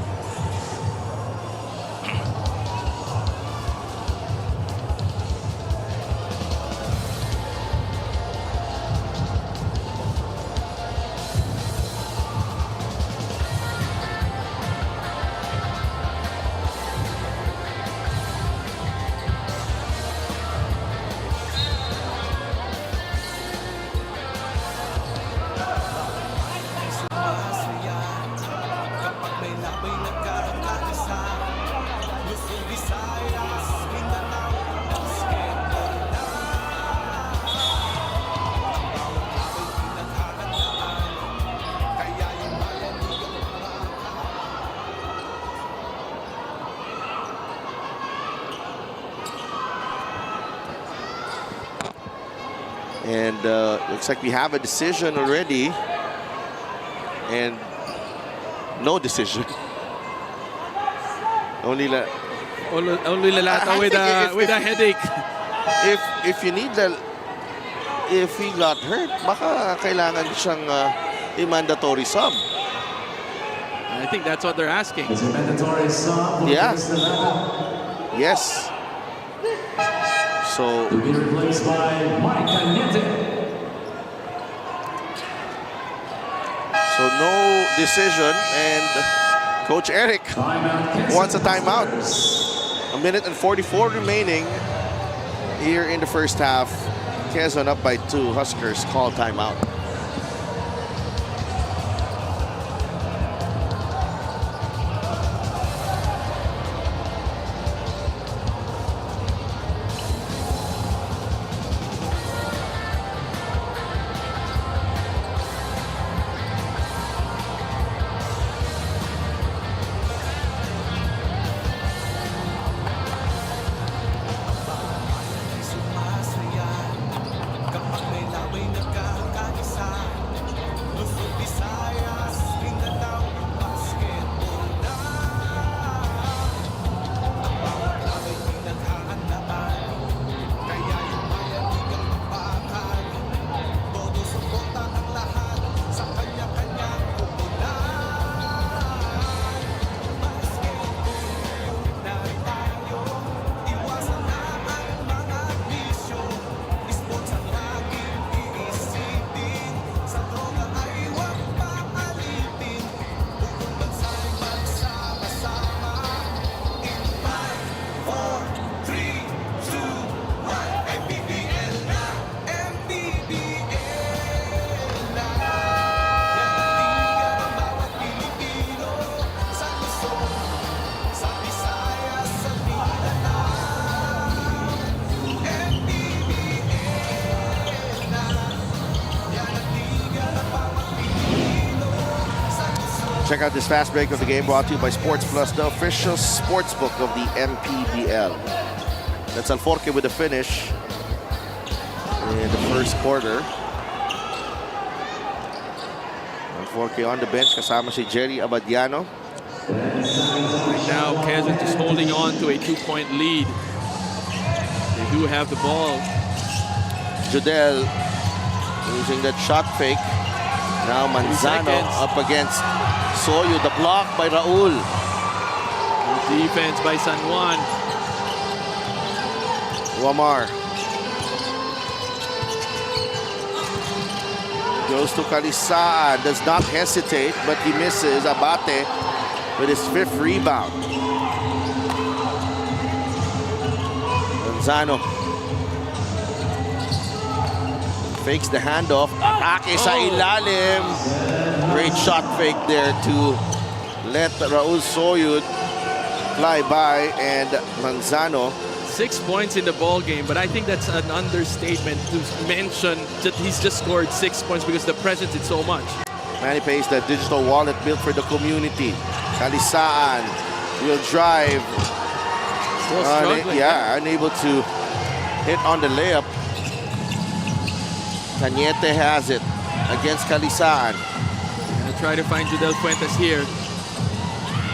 And looks like we have a decision already. And no decision. Only Lalata with a headache. If you need if he got hurt, baka kailangan siyang i-mandatory sub. I think that's what they're asking. It's a mandatory sub. Yeah. Yes. So to be replaced by Mike Cañete. So no decision, and Coach Eric wants a timeout. A minute and 44 remaining here in the first half. Quezon up by 2. Huskers call timeout. Check out this fast break of the game brought to you by Sports Plus, the official sports book of the MPBL. That's Alforque with the finish in the first quarter. Alforque on the bench kasama si Jerry Abadiano. Right now, Quezon just holding on to a 2-point lead. They do have the ball. Judel using that shot fake. Now Manzano up against Soyo. The block by Raul. Good defense by San Juan. Wamar goes to Calisaan. Does not hesitate, but he misses. Abate with his 5th rebound. Manzano fakes the handoff. Atake sa ilalim. Great shot fake there to let Raul Soyud fly by, and Manzano. 6 points in the ball game, but I think that's an understatement to mention that he's just scored 6 points because the presence is so much. Manny pays the digital wallet built for the community. Calisaan will drive. Still struggling. Unable to hit on the layup. Cañete has it against Calisaan. Gonna try to find Judel Fuentes here.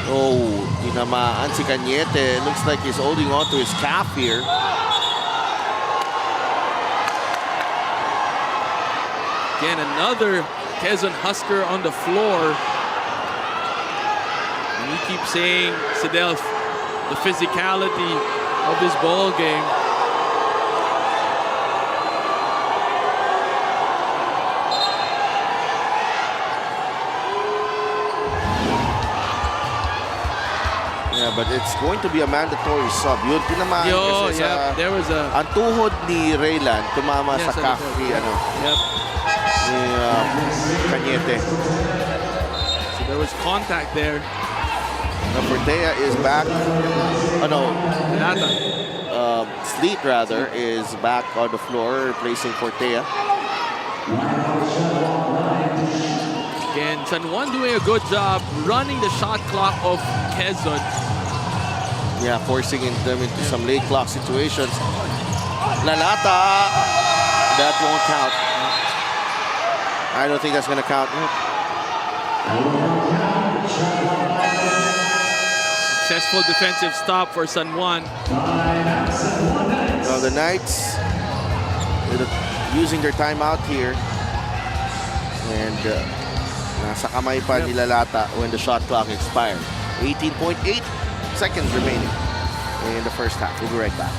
Oh, tinamaan si Cañete. Looks like he's holding on to his calf here. Again, another Quezon Husker on the floor. And you keep saying, Sidel, the physicality of this ball game. Yeah, but it's going to be a mandatory sub. Yun, tinamaan kasi sa... there was a... Ang tuhod ni Raylan, tumama sa calf ni, Yep. ni Cañete. So there was contact there. Fortea is back. Lata. Sleet, rather, is back on the floor, replacing Fortea. Again, San Juan doing a good job running the shot clock of Quezon. Yeah, forcing them into some late clock situations. Lalata! That won't count. I don't think that's going to count. Successful defensive stop for San Juan. Well, the Knights using their timeout here. And nasa kamay pa ni Lalata when the shot clock expired. 18.8 seconds remaining in the first half. We'll be right back.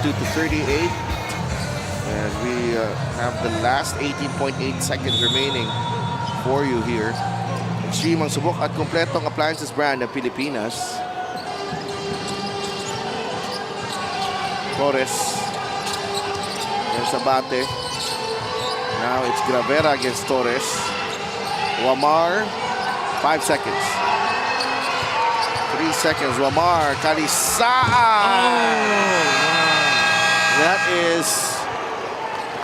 To 38, and we have the last 18.8 seconds remaining for you here. Extreme ang subok at kompletong appliances brand ng Pilipinas. Torres against Abate. Now it's Gravera against Torres. Wamar, 5 seconds. 3 seconds. Wamar, Calisaan. That is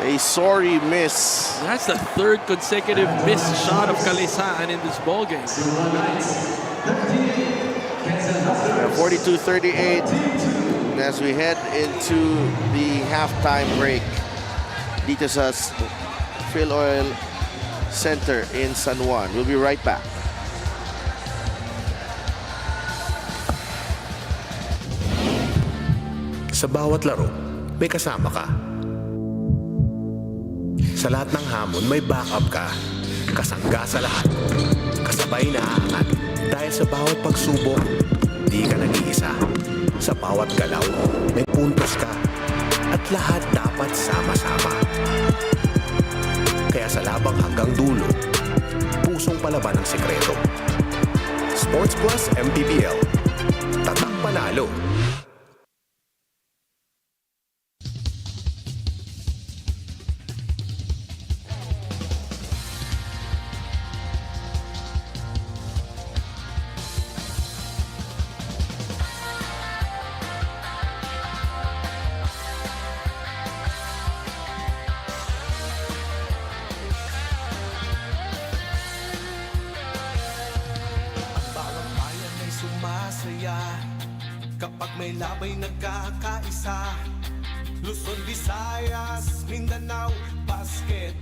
a sorry miss. That's the third consecutive missed shot of Calisaan in this ball game. 42-38. as we head into the halftime break dito sa Phil Oil Center in San Juan. We'll be right back. Sa bawat laro, may kasama ka. Sa lahat ng hamon, may backup ka. Kasangga sa lahat. Kasabay na aangat. Dahil sa bawat pagsubok, di ka nag-iisa. Sa bawat galaw, may puntos ka. At lahat dapat sama-sama. Kaya sa labang hanggang dulo, pusong palaban ang sikreto. Sports Plus MPBL. Tatak panalo. Kapag may labay nagkakaisa, Luzon, Visayas, Mindanao, basket.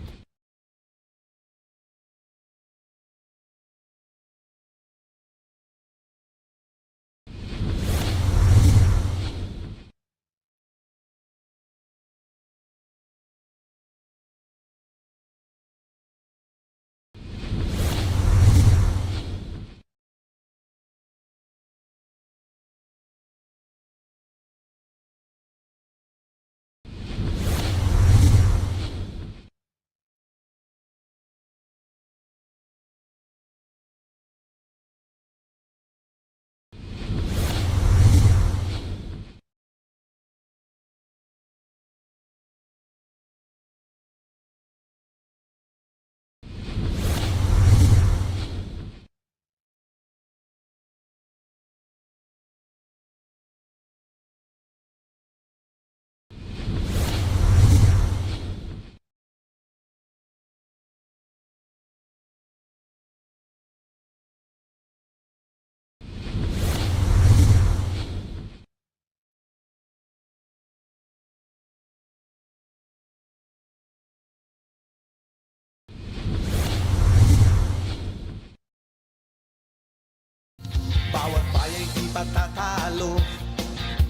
Bawat bayan di patatalo,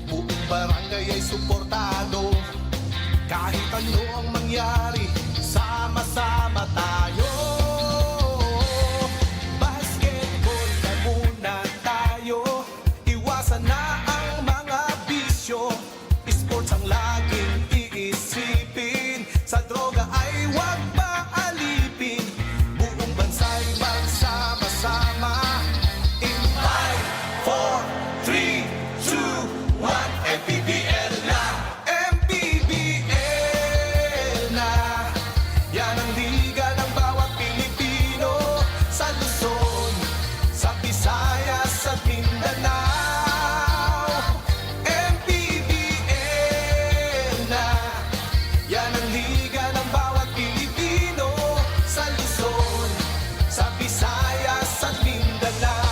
buong barangay ay suportado. Kahit ano ang mangyari, sama-sama tayo. Basketball na muna tayo, iwasan na ang mga bisyo. Sports ang laging iisipin, sa droga ay huwag maalipin. Buong bansa'y magsama-sama. MPBL na, MPBL na. Yan ang liga ng bawat Pilipino, sa Luzon, sa Visayas at Mindanao. MPBL na. Yan ang liga ng bawat Pilipino, sa Luzon, sa Visayas at Mindanao.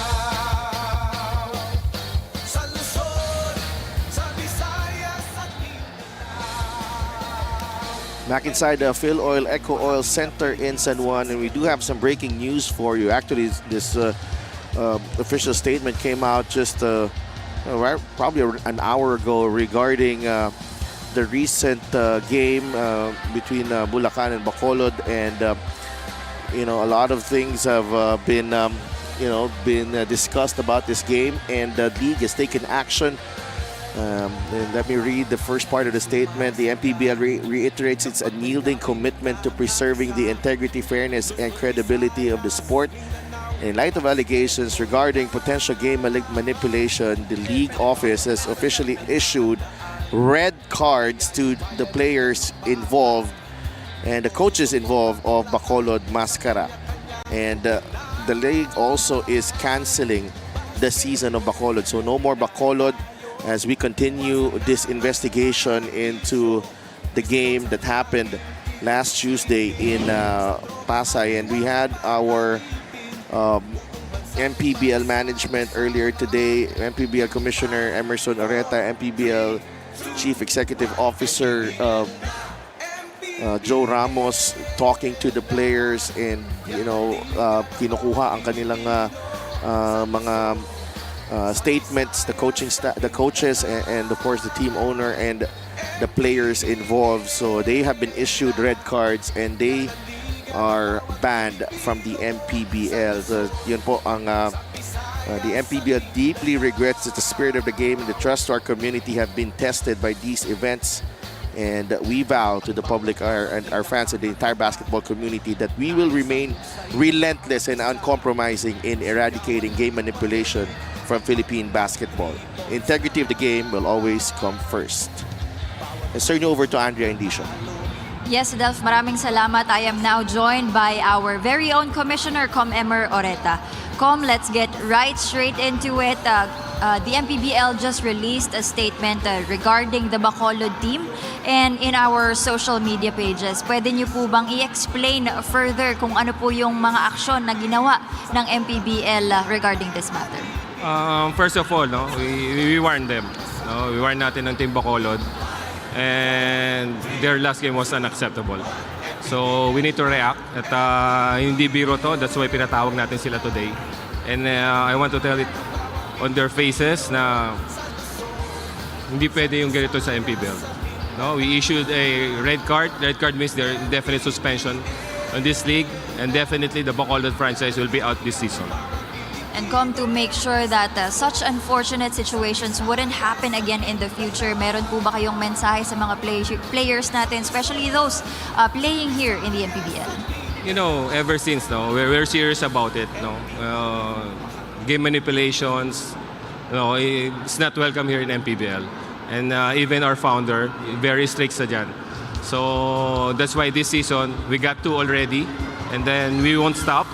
Back inside the Phil Oil Eco Oil Center in San Juan, and we do have some breaking news for you. Actually, this official statement came out just probably an hour ago regarding the recent game between Bulacan and Bacolod, and a lot of things have been discussed about this game, and the league has taken action. And let me read the first part of the statement. The MPBL reiterates its unyielding commitment to preserving the integrity, fairness, and credibility of the sport. In light of allegations regarding potential game manipulation, the league office has officially issued red cards to the players involved and the coaches involved of Bacolod Mascara. And the league also is canceling the season of Bacolod. So no more Bacolod as we continue this investigation into the game that happened last Tuesday in Pasay. And we had our MPBL management earlier today. MPBL Commissioner Emerson Oreta, MPBL Chief Executive Officer Joe Ramos talking to the players and kinukuha ang kanilang mga statements, the coaches and of course the team owner and the players involved. So they have been issued red cards and they are banned from the MPBL. So yun po ang the MPBL deeply regrets that the spirit of the game and the trust to our community have been tested by these events. And we vow to the public and our fans and the entire basketball community that we will remain relentless and uncompromising in eradicating game manipulation from Philippine basketball. Integrity of the game will always come first. Let's turn you over to Andrea Indicio. Yes, Delph, maraming salamat. I am now joined by our very own Commissioner, Com Emer Oreta. Com, let's get right straight into it. The MPBL just released a statement regarding the Bacolod team and in our social media pages. Pwede niyo po bang i-explain further kung ano po yung mga aksyon na ginawa ng MPBL regarding this matter? First of all, we warned them. We warned natin ng Team Bacolod and their last game was unacceptable. So we need to react at hindi biro to, that's why pinatawag natin sila today. And I want to tell it on their faces na hindi pwede yung ganito sa MPBL. We issued a red card. Red card means their indefinite suspension on this league and definitely the Bacolod franchise will be out this season. And come to make sure that such unfortunate situations wouldn't happen again in the future. Meron po ba kayong mensahe sa mga players natin, especially those playing here in the MPBL? Ever since, we're serious about it. Game manipulations, it's not welcome here in MPBL. And even our founder, very strict sa dyan. So that's why this season, we got 2 already. And then we won't stop.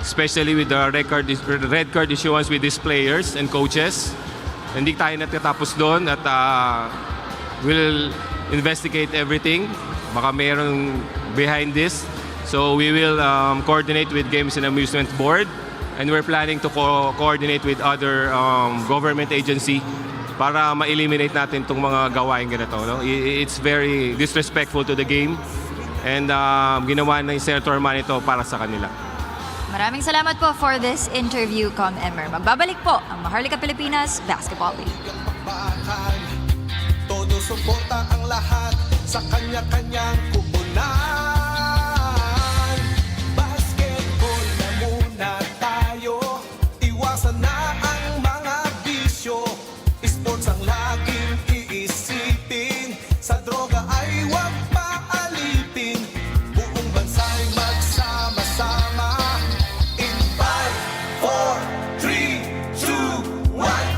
Especially with the red card issuance with these players and coaches. Hindi tayo natatapos doon at we'll investigate everything. Baka mayroon behind this. So we will coordinate with Games and Amusement Board and we're planning to coordinate with other government agency para ma-eliminate natin itong mga gawain ganito. It's very disrespectful to the game and ginawa ng Senator Manny ito para sa kanila. Maraming salamat po for this interview, Com Emer. Magbabalik po ang Maharlika Pilipinas Basketball League. Todo suporta ang lahat sa kanya-kanyang kupunan. Basketball na muna tayo, iwasan na ang mga bisyo. Sports ang laging iisipin, sa droga ay huwag paalipin. Buong bansa'y magsama-sama.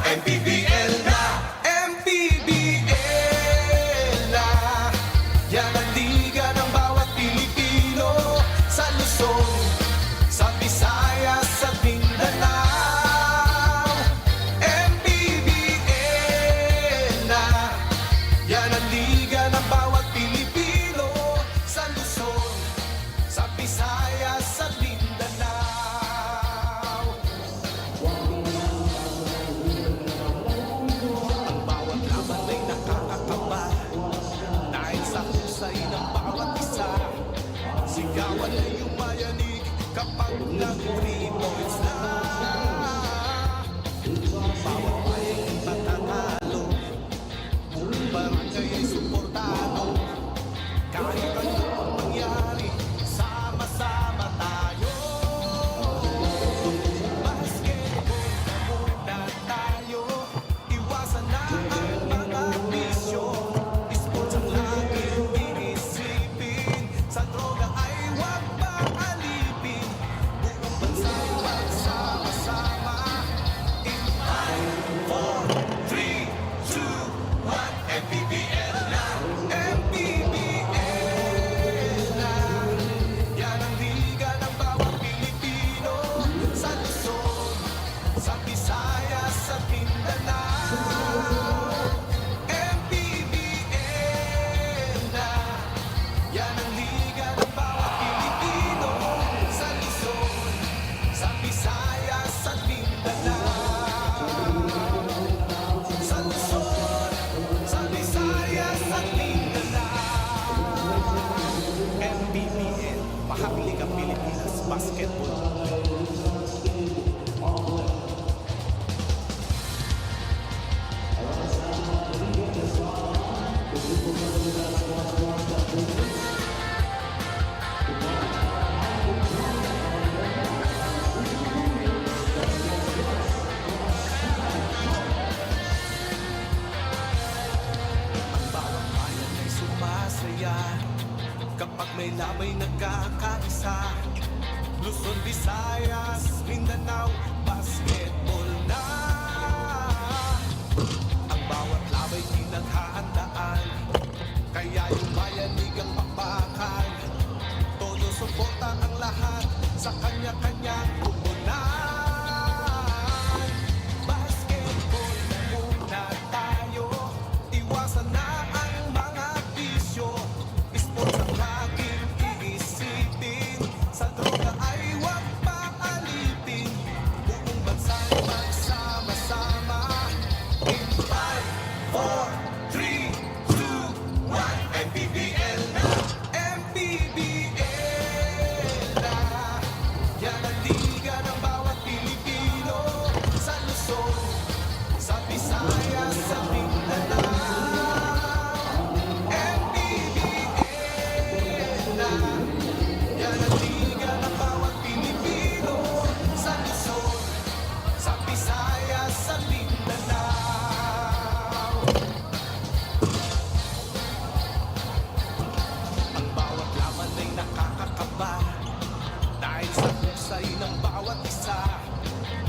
MPBL na, MPBL na. Yan ang liga ng bawat Pilipino sa Luzon, sa Visayas, sa Mindanao. MPBL na. Yan ang liga ng bawat Pilipino sa Luzon, sa Visayas, sa Mindanao. Sigawan na yung mayanig kapag nag-3 points na. Bawat bayan matatalo, buong barangay ay suportado. Kahit anong mangyari, sama-sama tayo. Basketball na muna tayo, iwasan na ang mga bisyo. Sports ang laging inisipin, sa droga ay huwag paalipin. Buong bansa'y magsama-sama. basketball. Kapag may labay nagkakaisa, Luzon, Visayas, Mindanao, basketball na. Ang bawat labay pinaghahandaan, kaya yung bayanig ang pakbakan. Todo suporta ang lahat sa kanya-kanyang pupunan. Basketball na muna tayo, iwasan na ang mga bisyo. Sports ang laging iisipin, sa droga ay huwag paalipin. Buong bansa'y magsama-sama. In 5, 4, 3, 2, 1, MPBL na! MPBL na! Yan ang liga ng bawat Pilipino, sa Luzon, sa Visayas, sa Mindanao.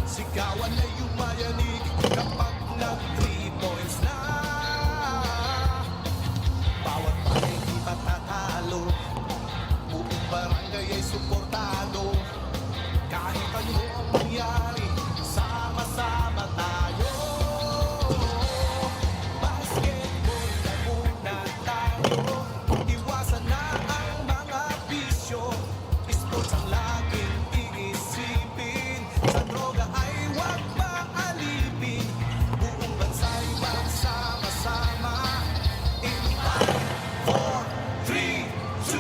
Sigawan na yumayanig kapag nag-3 points na. Bawat bagay di patatalo, buong barangay ay suportado. Kahit ano ang mangyari, sama-sama tayo. Basketball na muna tayo, iwasan na ang mga bisyo. Sports ang laging iisipin, sa droga ay huwag paalipin. Buong bansa'y magsama-sama. In 5, 4, 3, 2,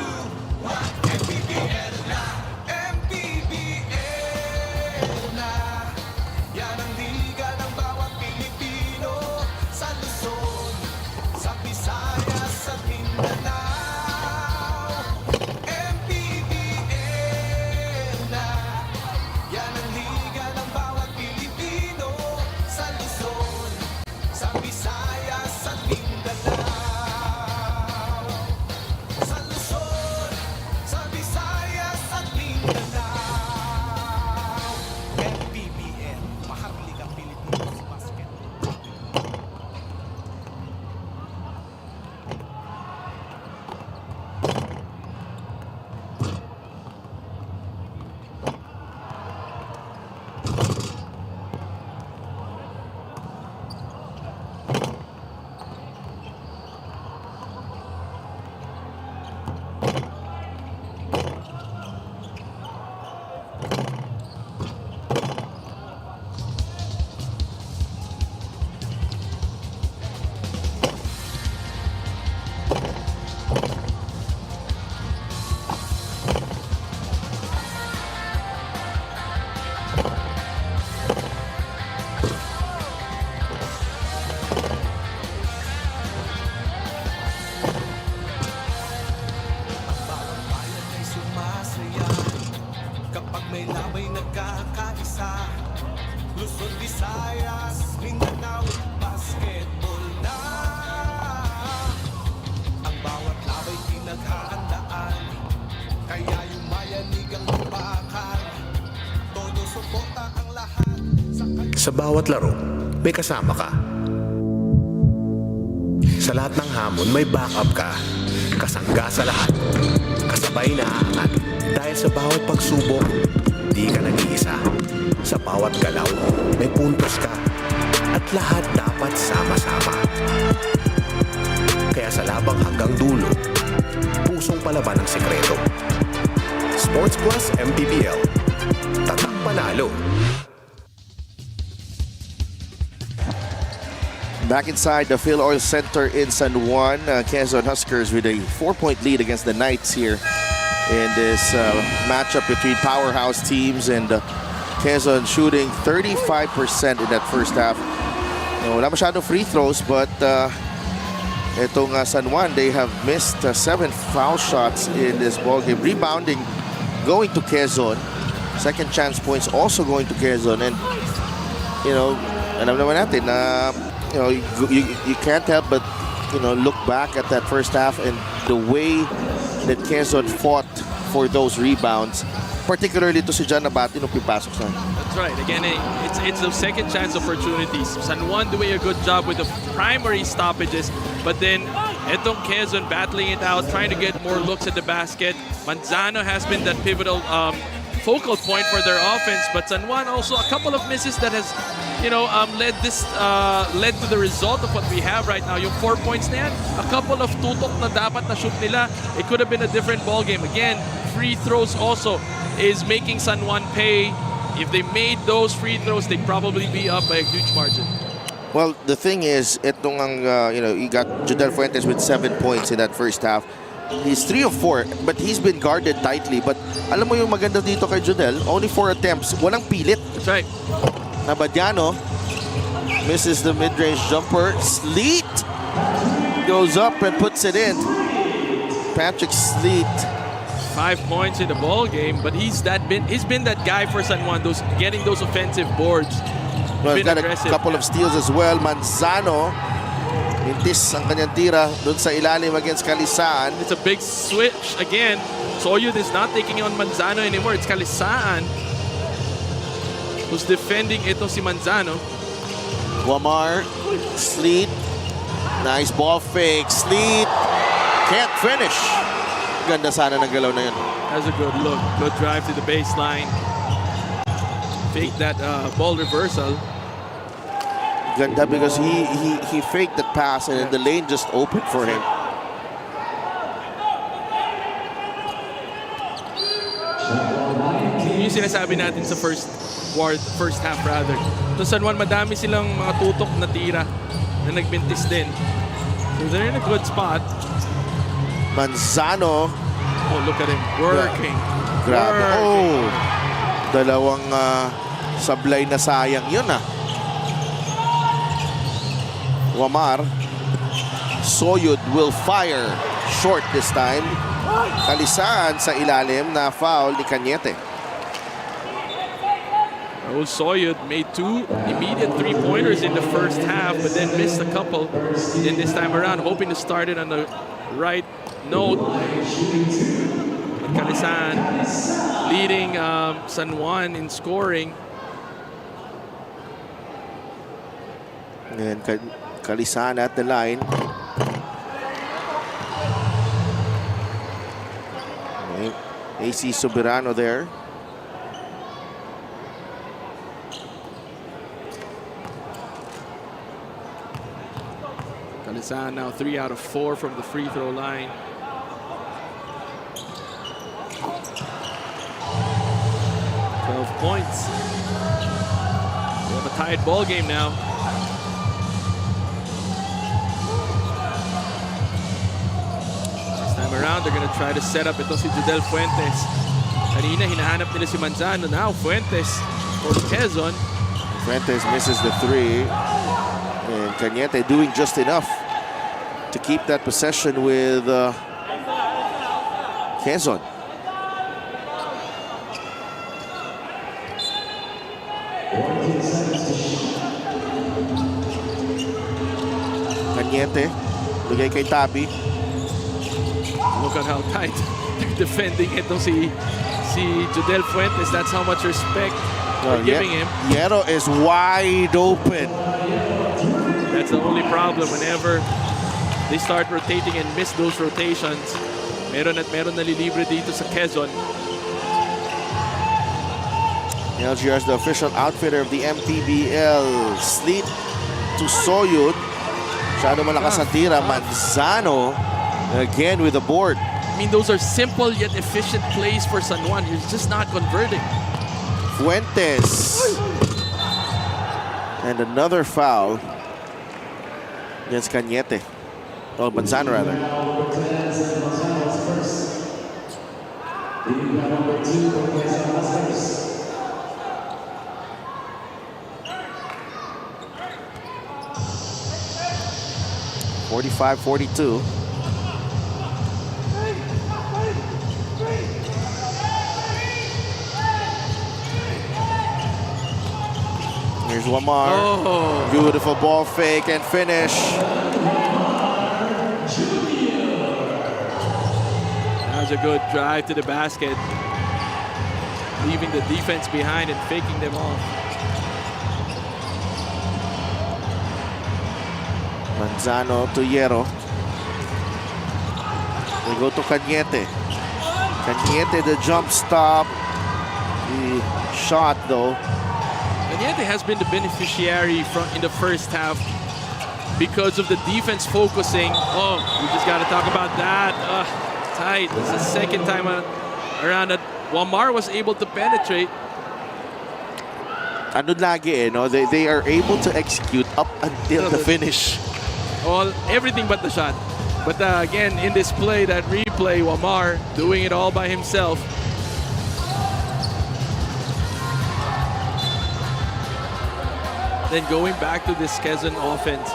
1, MPBL na! MPBL na! Yan ang liga ng bawat Pilipino, sa Luzon, sa Visayas, sa Mindanao. MPBL na! Yan ang liga ng bawat Pilipino, sa Luzon, sa Visayas, sa Mindanao. Sa Luzon, sa Visayas, at Mindanao. MPBL, Maharlikang Pilipinas Basketball. Kapag may labay nagkakaisa, Luzon, Visayas, Mindanao, basketball na. Ang bawat labay pinaghahandaan, kaya yung mayanig ang lupakan. Todo suporta ang lahat Sa bawat laro, may kasama ka. Sa lahat ng hamon, may backup ka. Kasangga sa lahat. Kasabay na aangat. Dahil sa bawat pagsubok, di ka nag-iisa. Sa bawat galaw, may puntos ka. At lahat dapat sama-sama. Kaya sa labang hanggang dulo, pusong palaban ang sekreto. Sports Plus MPBL. Tatak panalo. Back inside the Phil Oil Center in San Juan, Quezon Huskers with a 4-point lead against the Knights here in this matchup between powerhouse teams, and Quezon shooting 35% in that first half. Wala masyadong free throws, but itong San Juan, they have missed 7 foul shots in this ballgame. Rebounding going to Quezon. Second chance points also going to Quezon. And, alam naman natin na, you can't help but, look back at that first half and the way that Quezon fought for those rebounds. Particularly to si Jan Abati nung pipasok sa. That's right. Again, it's those second chance opportunities. San Juan doing a good job with the primary stoppages, but then etong Quezon battling it out, trying to get more looks at the basket. Manzano has been that pivotal focal point for their offense, but San Juan also a couple of misses that has, led to the result of what we have right now. Yung 4 points na yan, a couple of tutok na dapat na shoot nila, it could have been a different ball game. Again, free throws also is making San Juan pay. If they made those free throws, they'd probably be up by a huge margin. Well, the thing is, itong you got Judel Fuentes with 7 points in that first half. He's 3 of 4, but he's been guarded tightly. But alam mo yung maganda dito kay Judel, only 4 attempts, walang pilit. That's right. Nabadiano misses the mid-range jumper. Sleet goes up and puts it in. Patrick Sleet. 5 points in the ball game, but he's been that guy for San Juan, getting those offensive boards. Well, he's got aggressive. A couple of steals as well. Manzano, mintis ang kanyang tira dun sa ilalim against Kalisaan. It's a big switch again. Soyud is not taking on Manzano anymore. It's Kalisaan who's defending ito si Manzano. Guamar, Sleet, nice ball fake. Sleet can't finish. Ganda sana ng galaw na yun. That's a good look. Good drive to the baseline. Fake that ball reversal. Ganda because he faked that pass and the lane just opened for him. Yung sinasabi natin sa first half rather. So San Juan, madami silang mga tutok na tira na nagbintis din. So they're in a good spot. Manzano. Oh, look at him working. Grabe. Working. Oh, dalawang sablay na sayang yun Guamar. Soyud will fire short this time. Kalisaan sa ilalim na foul ni Cañete. Raul Soyud made 2 immediate 3-pointers in the first half, but then missed a couple in this time around, hoping to start it on the right note. But Kalisaan leading San Juan in scoring. And Kalisaan at the line. AC Soberano there. Kalisaan now 3 out of 4 from the free throw line. 12 points. We have a tied ball game now. This time around, they're gonna try to set up ito si Judel Fuentes. Kanina, hinahanap nila si Manzano. Now, Fuentes for Quezon. Fuentes misses the 3. And Cañete doing just enough to keep that possession with Quezon. Cañete, bigay kay Tabi. Look at how tight they're defending ito si Judel Fuentes. That's how much respect they're giving him. Hierro is wide open. That's the only problem. Whenever they start rotating and miss those rotations, meron at meron nalilibre dito sa Quezon. LGR is the official outfitter of the MPBL. Sleet to Soyud. Masyado malakas ang tira. Manzano again with the board. I mean, those are simple yet efficient plays for San Juan. You're just not converting. Fuentes. And another foul against Cañete. Oh, Manzano rather. 45-42. Here's Wamar. Oh. Beautiful ball fake and finish. That was a good drive to the basket. Leaving the defense behind and faking them off. Manzano to Hierro. We go to Cañete. Cañete, the jump stop. The shot, though. Cañete has been the beneficiary in the first half because of the defense focusing. Oh, we just got to talk about that. Tight. This is the second time around that Wamar was able to penetrate. Ano lagi no? They are able to execute up until the finish. All everything but the shot. But again, in this play, that replay, Wamar doing it all by himself. Then going back to this Quezon offense,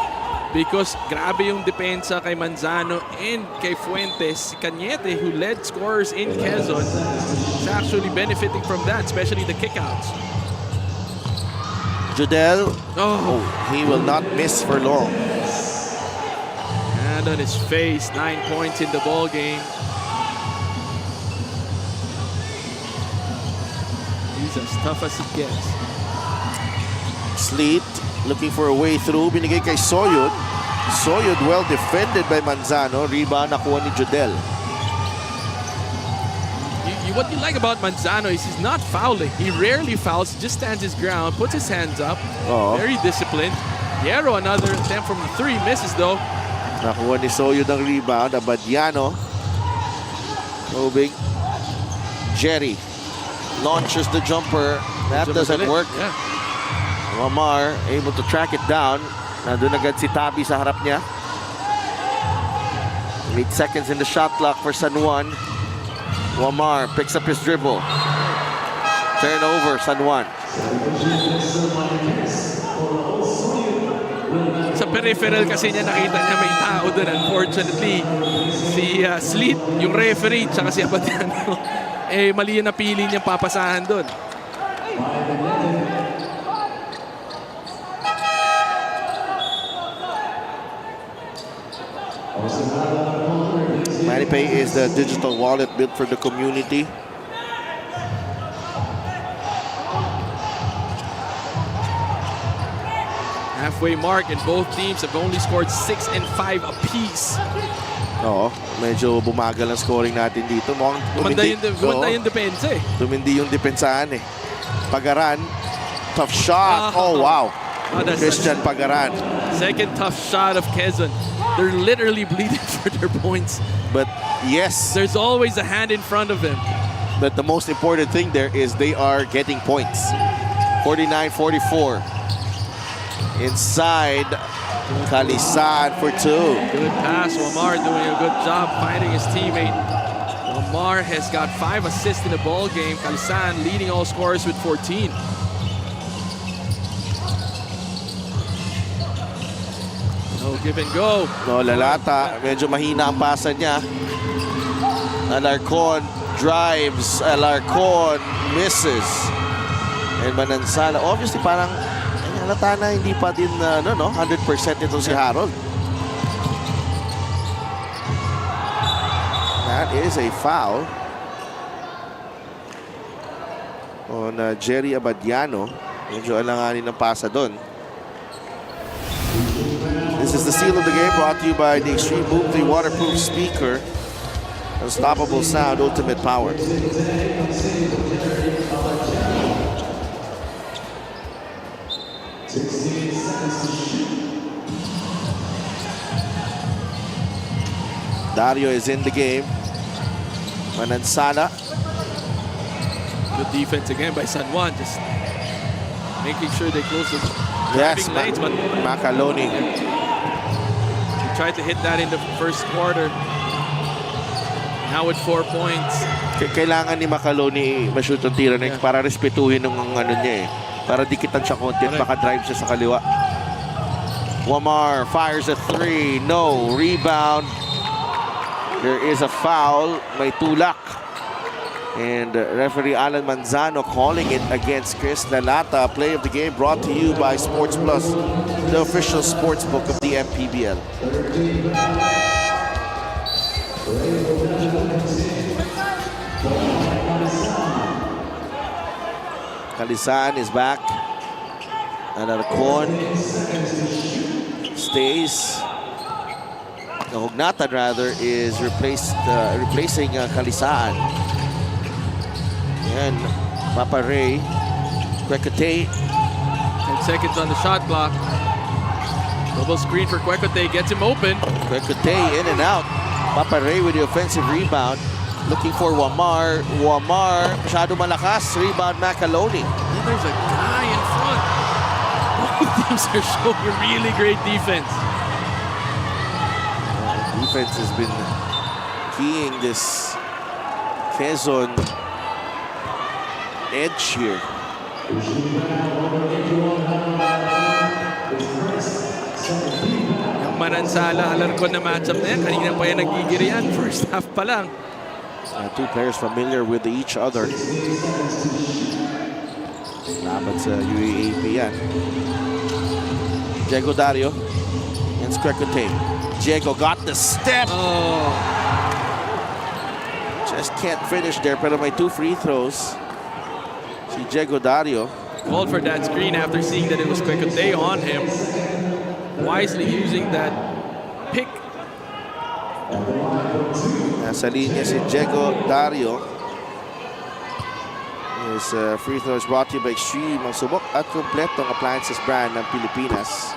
because grabe yung depensa kay Manzano and kay Fuentes, si Cañete, who led scorers in Quezon, is actually benefiting from that, especially the kickouts. Judel, he will not miss for long. And on his face, 9 points in the ball game. He's as tough as it gets. Sleet looking for a way through. Binigay kay Soyud. Soyud well defended by Manzano. Rebound nakuha ni Judel. What you like about Manzano is he's not fouling. He rarely fouls, just stands his ground, puts his hands up. Very disciplined. Hierro, another attempt from the three, misses though. Nakuha ni Soyud ang rebound. Abadiano. Moving. Jerry launches the jumper. That doesn't work. Yeah. Wamar able to track it down. Nandun agad si Tabi sa harap niya. 8 seconds in the shot clock for San Juan. Wamar picks up his dribble. Turnover, San Juan. Sa peripheral kasi niya nakita niya may tao doon. Unfortunately, si Sleet, yung referee, tsaka si Abadiano, mali yung napili niyang papasahan doon. MoneyPay is the digital wallet built for the community. Halfway mark and both teams have only scored 6 and 5 apiece. Oo, medyo bumagal ang scoring natin dito. Tumindi yung depensa eh. Tumindi yung depensahan eh. Pagaran, tough shot. Oh, wow. Christian Pagaran. Second tough shot of Quezon. They're literally bleeding for their points. But yes. There's always a hand in front of them. But the most important thing there is they are getting points. 49-44. Inside, Calisan for 2. Good pass. Wamar doing a good job finding his teammate. Wamar has got 5 assists in the ball game. Calisan leading all scorers with 14. No give and go. No, Lalata. Medyo mahina ang pasa niya. Alarcon drives. Alarcon misses. And Manansala. Obviously, parang halata na hindi pa din 100% ito si Harold. That is a foul on Jerry Abadiano. Medyo alanganin ng pasa doon. This is the seal of the game brought to you by the Extreme Boom 3 waterproof speaker. Unstoppable sound, ultimate power. Dario is in the game. Manansala. Good defense again by San Juan, just making sure they close the Yes, lanes, but Macaloni. he tried to hit that in the first quarter. Now with 4 points. Kailangan ni Macaloni ma-shoot ang tira next para respetuhin ng ano niya eh. Para dikitan siya konti at baka drive siya sa kaliwa. Wamar fires a 3. No. Rebound. There is a foul. May tulak. And referee Alan Manzano calling it against Chris Lalata. Play of the game brought to you by Sports Plus, the official sports book of the MPBL. Kalisan is back. And Alarcon stays. Hugnatan rather is replacing Kalisaan. And Papa Ray, Quecote. 10 seconds on the shot clock. Double screen for Quecote, gets him open. Quecote in and out. Papa Ray with the offensive rebound. Looking for Wamar. Wamar, masyado malakas. Rebound Macaloni. And there's a guy in front. Both teams are showing really great defense. Defense has been keying this Quezon edge here. Yung Manansala Alarcon na matchup na yan, kanina pa yan nagigirian. First half pa lang. Two players familiar with each other. Laban sa UAAP yan. Diego Dario against Quecote. Diego got the step. Oh. Just can't finish there, pero may 2 free throws. Si Diego Dario. Called for that screen after seeing that it was Quecote on him. Wisely using that pick. Nasa linya si Diego Dario. His free throws brought to you by Extreme, ang subok at kompletong appliances brand ng Pilipinas.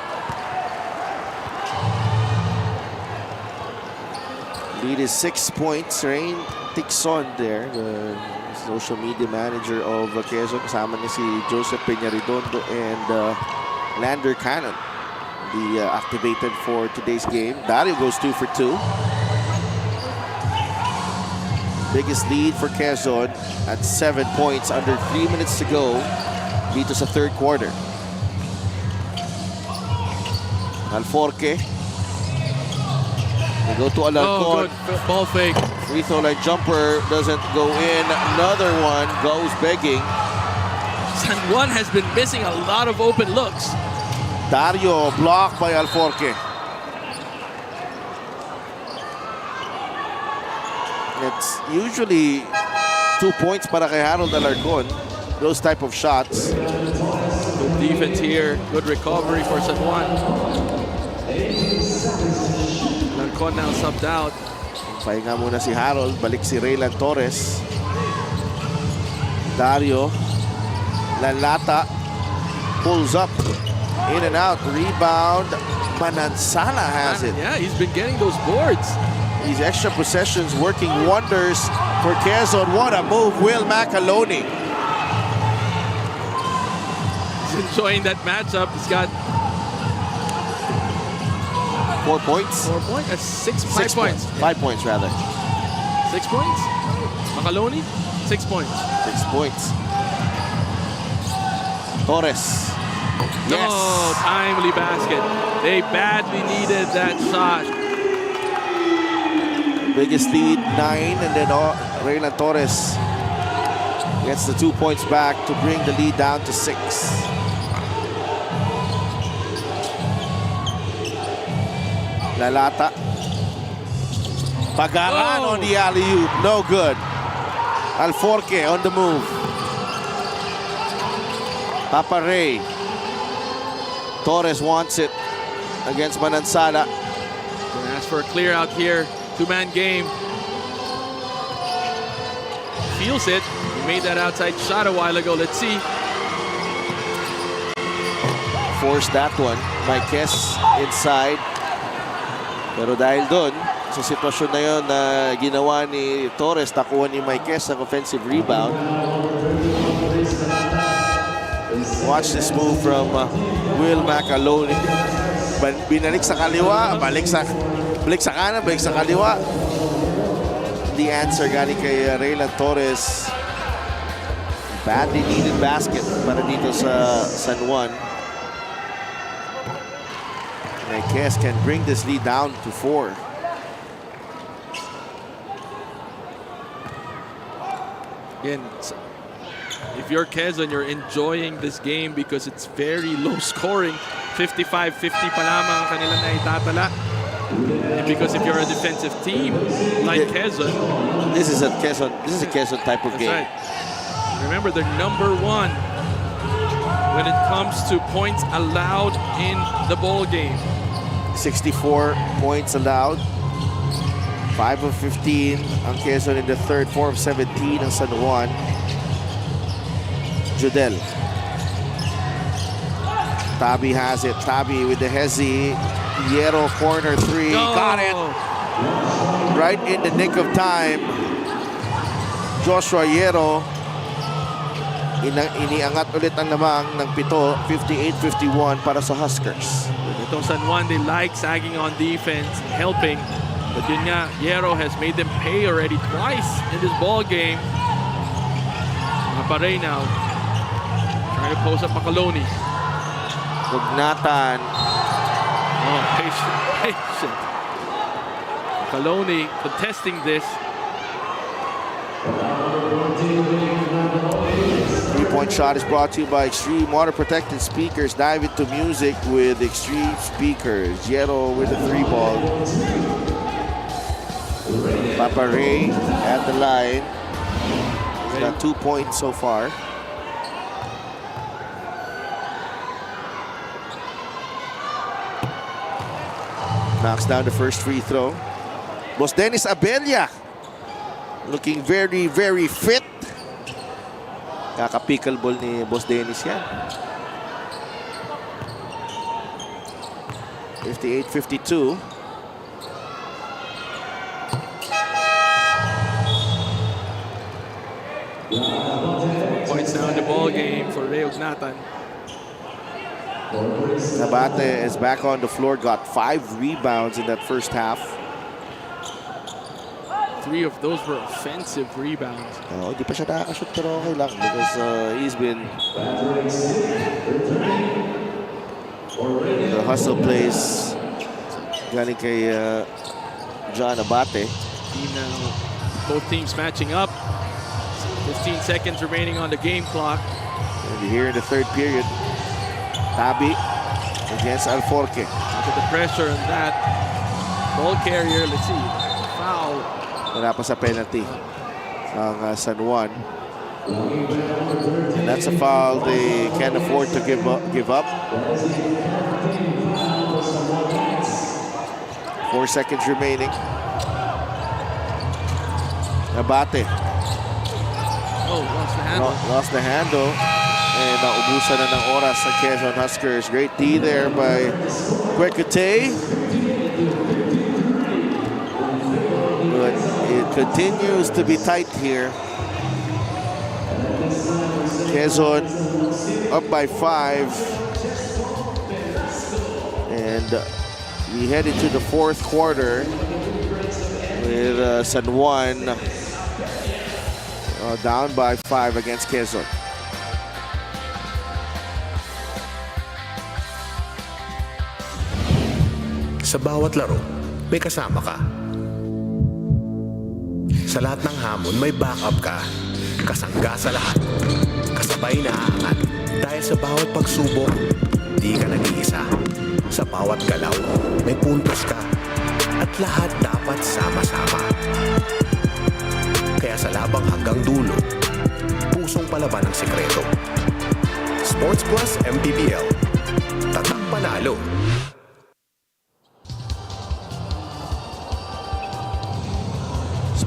Lead is 6 points. Rain Tixon there, the social media manager of Quezon. Kasama niya si Joseph Peñaridondo and Lander Cannon. The activated for today's game. Dario goes 2 for 2. Biggest lead for Quezon at 7 points under 3 minutes to go. Dito sa third quarter. Alforque. They go to Alarcon. Oh, good ball fake. Free throw line jumper doesn't go in. Another one goes begging. San Juan has been missing a lot of open looks. Dario blocked by Alforque. It's usually 2 points para kay Harold Alarcon. Those type of shots. Good defense here. Good recovery for San Juan. Alarcon now subbed out. Pahinga muna si Harold. Balik si Raylan Torres. Dario. Lalata. Pulls up. In and out. Rebound. Manansala has it. Yeah, he's been getting those boards. These extra possessions working wonders for Quezon. What a move, Will Macaloni. He's enjoying that matchup. He's got 4 points. 4 points? 5 points. 5 points rather. 6 points? Macaloni? 6 points. 6 points. Torres. Yes. Oh, timely basket. They badly needed that shot. Biggest lead, 9, and then Raylan Torres gets the 2 points back to bring the lead down to 6. Lalata. Pagaran on the alley-oop, no good. Alforque on the move. Papa Ray. Torres wants it against Manansala. Gonna ask for a clear out here. Two-man game. Feels it. He made that outside shot a while ago. Let's see. Forced that one. Marquez inside. Pero dahil doon, sa sitwasyon na yun na ginawa ni Torres, nakuha ni Marquez ang offensive rebound. Watch this move from Will Macaloni. Binalik sa kaliwa, balik sa kanan, balik sa kaliwa. the answer galing kay Raylan Torres. Badly needed basket para dito sa San Juan. And I guess can bring this lead down to 4. Again, if you're Quezon, you're enjoying this game because it's very low scoring. 55-50 pa lamang ang kanila na itatala. And because if you're a defensive team like Quezon, this is a Quezon type of game. Right. Remember, they're number 1 when it comes to points allowed in the ball game. 64 points allowed. 5 of 15 ang Quezon in the third. 4 of 17 ang San Juan. Judel. Tabi has it. Tabi with the hezi. Hierro corner 3. No. Got it. Right in the nick of time. Joshua Hierro. Iniangat ulit ang lamang ng 7. 58-51 para sa Huskers. Itong San Juan, they like sagging on defense, helping. But yun nga, Hierro has made them pay already twice in this ball game. Maparey now. Trying to post up Makaloni. Ugnatan. Oh, patient. Makaloni contesting this. 3-point shot is brought to you by Extreme Water Protected Speakers. Dive into music with Extreme Speakers. Hierro with the 3-ball. Paparey at the line. He's got 2 points so far. Knocks down the first free throw. Boss Dennis Abella. Looking very, very fit. Kaka-pickleball ni Boss Dennis yan. 58-52. Points now in the ball game for Ray Ugnatan. Nabate is back on the floor. Got 5 rebounds in that first half. 3 of those were offensive rebounds. Oh, di pa siya nakakashoot pero okay lang because he's been the hustle plays galing kay John Abate. Team now, both teams matching up. 15 seconds remaining on the game clock. And here in the third period, Tabi against Alforque. Look at the pressure on that ball carrier. Let's see. Foul. Wala pa sa penalty ang San Juan. And that's a foul they can't afford to give up. 4 seconds remaining. Abate. Oh, lost the handle. Lost the handle. And naubusan na ng oras sa Quezon Huskers. Great D there by Quecute. But it continues to be tight here. Quezon up by 5. And we head into the fourth quarter with San Juan down by 5 against Quezon. Sa bawat laro, may kasama ka. Sa lahat ng hamon, may backup ka. Kasangga sa lahat. Kasabay na aangat. Dahil sa bawat pagsubok, di ka nag-iisa. Sa bawat galaw, may puntos ka. At lahat dapat sama-sama. Kaya sa labang hanggang dulo, pusong palaban ang sekreto. Sports Plus MPBL. Tatak panalo.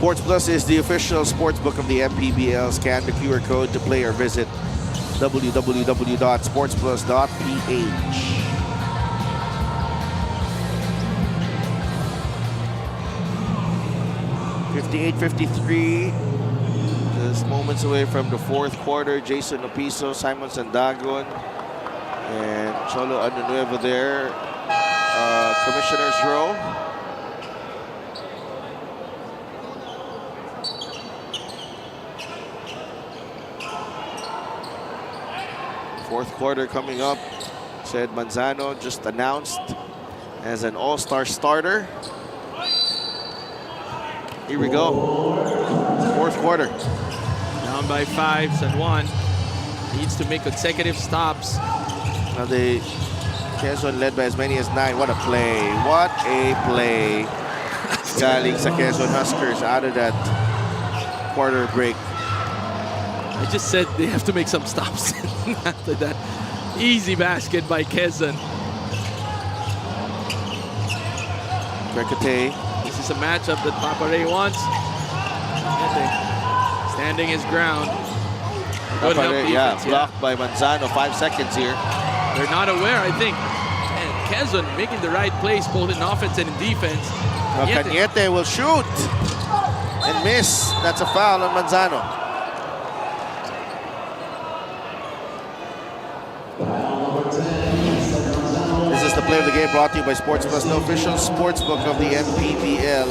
Sports Plus is the official sportsbook of the MPBL. Scan the QR code to play or visit www.sportsplus.ph. 58-53. Just moments away from the fourth quarter. Jason Opiso, Simon Sandagon, and Cholo Anunueva there. Commissioner's row. Fourth quarter coming up. Said Manzano just announced as an all-star starter. Here we go. Fourth quarter. Down by 5, San Juan needs to make consecutive stops. Now Quezon led by as many as 9. What a play. What a play. Galing sa Quezon Huskers out of that quarter break. I just said they have to make some stops after that. Easy basket by Quezon. Brekate. This is a matchup that Papa Ray wants. Standing his ground. Good help defense, yeah, blocked by Manzano. 5 seconds here. They're not aware, I think. And Quezon making the right plays both in offense and in defense. Cañete will shoot and miss. That's a foul on Manzano. This is the play of the game brought to you by Sports Plus, the official sportsbook of the MPBL.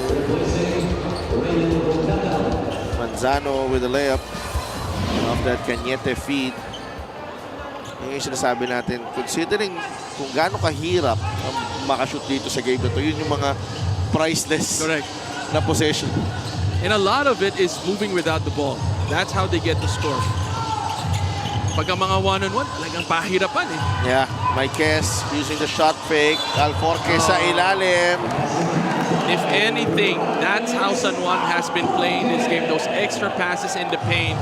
Manzano with a layup off that Cañete feed. Yung sinasabi natin, considering kung gaano kahirap makashoot dito sa game na to, yun yung mga priceless na possession. And a lot of it is moving without the ball. That's how they get the score. Pagka mga one-on-one, talagang pahirapan eh. Yeah, Maiquez using the shot fake. Alforque sa ilalim. If anything, that's how San Juan has been playing this game. Those extra passes in the paint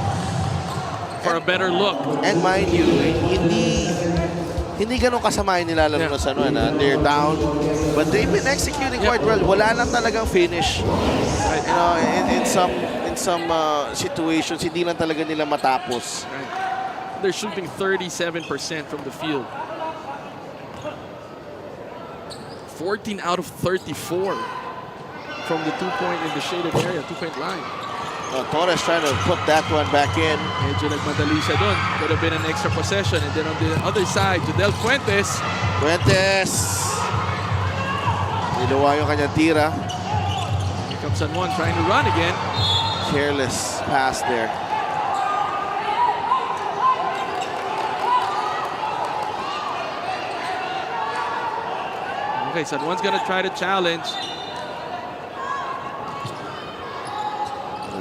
for a better look. And mind you, hindi ganun kasama yung nilalaro na San Juan. They're down, but they've been executing quite well. Wala lang talagang finish. Right. You know, in some situations, hindi lang talaga nila matapos. Right. They're shooting 37% from the field. 14 out of 34 from the two-point in the shaded area, two-point line. Torres trying to put that one back in. Medyo nagmadali siya dun. Could have been an extra possession. And then on the other side, Judel Fuentes. Niluwa yung kanyang tira. Here comes San Juan trying to run again. Careless pass there. Okay, San Juan's gonna try to challenge.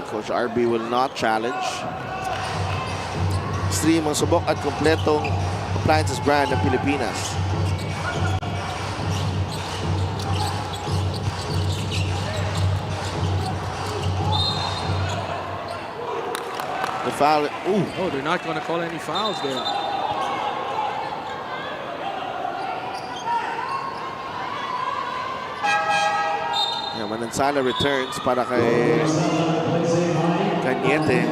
Coach RB will not challenge. Stream ang subok at kompletong appliances brand ng Pilipinas. The foul. Ooh. Oh, they're not going to call any fouls there. Yeah, Manansala returns para kay Cañete.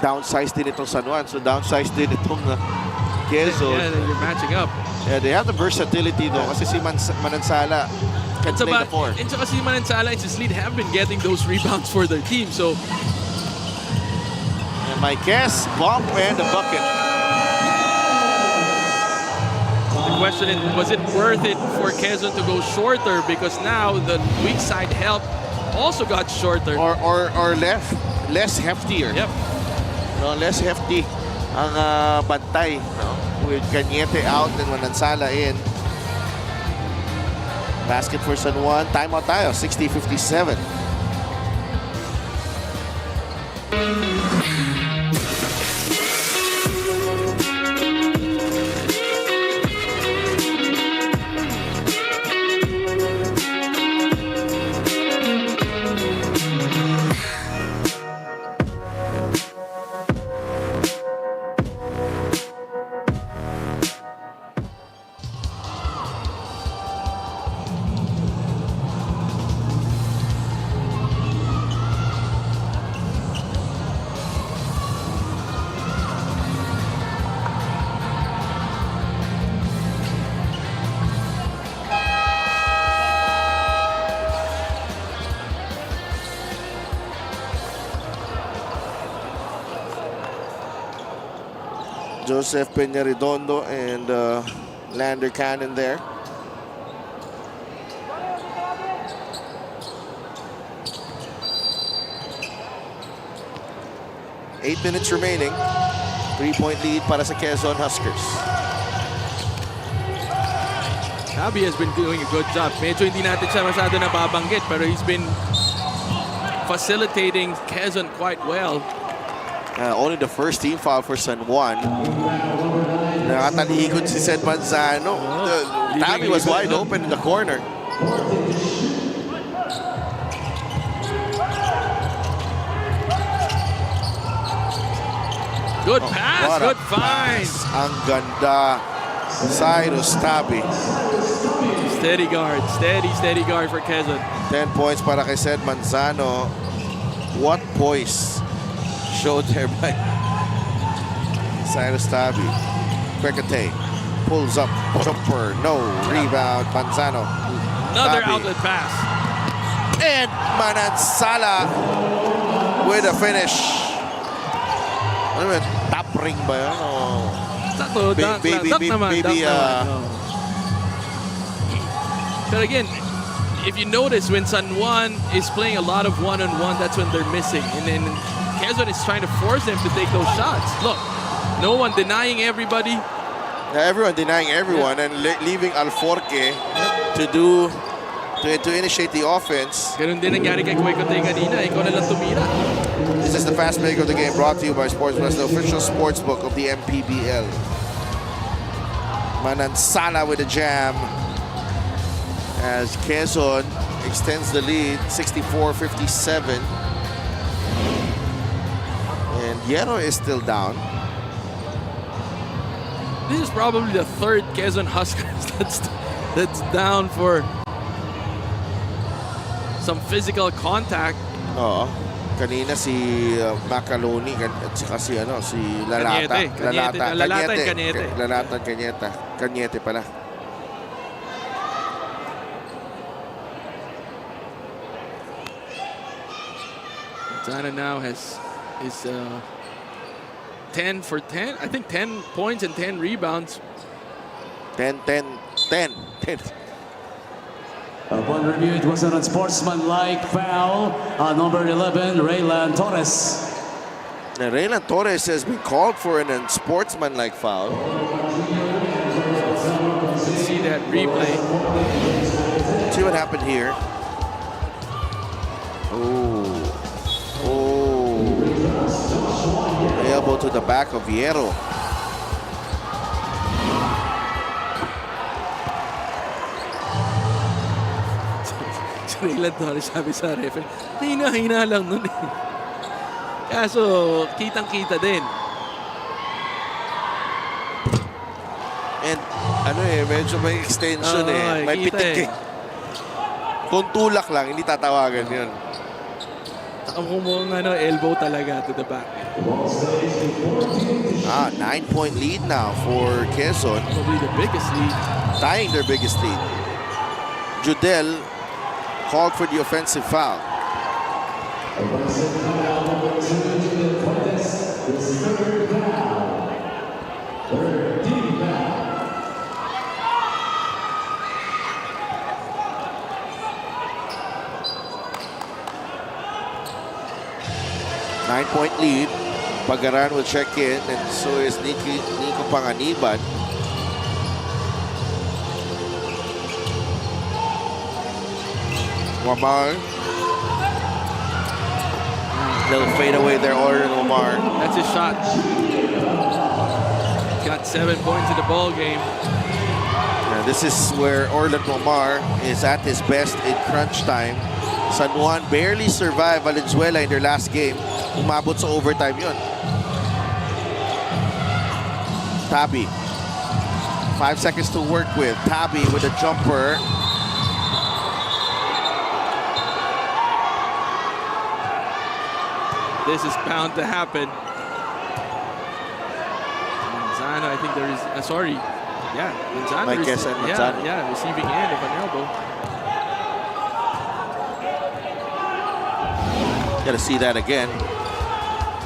Downsize din itong San Juan. So downsize din itong Quezon. Yeah, you're matching up. Yeah, they have the versatility though. Kasi si Manansala can play the four. And saka si Manansala and his lead have been getting those rebounds for their team. So and Maiquez, bump and a bucket. the question is, was it worth it for Quezon to go shorter? Because now the weak side help also got shorter. Or less heftier. Yep. No, less hefty ang bantay. No? With Cañete out and Manansala in. Basket for San Juan. Timeout tayo, 60-57. Joseph Peña-Redondo and Lander Cannon there. Eight minutes remaining. 3-point lead para sa Quezon Huskers. Tabby has been doing a good job. Medyo hindi natin siya masyado nababanggit, pero he's been facilitating Quezon quite well. Only the first team foul for San Juan. Nakatalikod si Sed Manzano. Tabby was wide open in the corner. Good pass, good find. Ang ganda. Cyrus Tabby. Steady guard, steady guard for Quezon. 10 points para kay Sed Manzano. What poise showed there by Cyrus Tabby. Kwekate pulls up, jumper, no rebound. Manzano. Another Tabby. outlet pass. And Manansala with a finish. Ano yun? Top ring ba yun? Sakto, dunk naman. But again, if you notice, when San Juan is playing a lot of one-on-one, that's when they're missing. And then Quezon is trying to force them to take those shots. Look, no one denying everybody. Everyone denying everyone and leaving Alforque to initiate the offense. Ganun din nangyari kay Kwekotay kanina. Ikaw na lang tumira. This is the fast break of the game, brought to you by Sportsbus, the official sportsbook of the MPBL. Manansala with a jam as Quezon extends the lead, 64-57. And Hierro is still down. This is probably the third Quezon Huskers that's down for some physical contact. Oo. Kanina si Macaloni at saka si Lalata. Cañete pala. Zana now is 10 for 10. I think 10 points and 10 rebounds. 10. Upon review, it was an unsportsmanlike foul on number 11, Raylan Torres. Now, Raylan Torres has been called for an unsportsmanlike foul. Let's see that replay. See what happened here. Elbow to the back of Hierro. Raylan Torres, sabi sa referee, hina lang nun eh. Kaso, kitang-kita din. And medyo may extension may pitik Kung tulak lang, hindi tatawagan yun. Saka mukhang elbow talaga to the back. 9-point lead now for Quezon. Probably the biggest lead. Tying their biggest lead. Judel called for the offensive foul. Nine-point lead. Pagaran will check in, and so is Nico Panganiban. Wamar. Little fade away there, Orlin Wamar. That's his shot. Got 7 points in the ball game. Now this is where Orlin Wamar is at his best in crunch time. San Juan barely survived Valenzuela in their last game. Umabot sa overtime yun. Tabby. 5 seconds to work with. Tabby with a jumper. This is bound to happen. Manzano, I think there is, Manzano. My guess at Manzano. Yeah, receiving end of an elbow. Gotta see that again.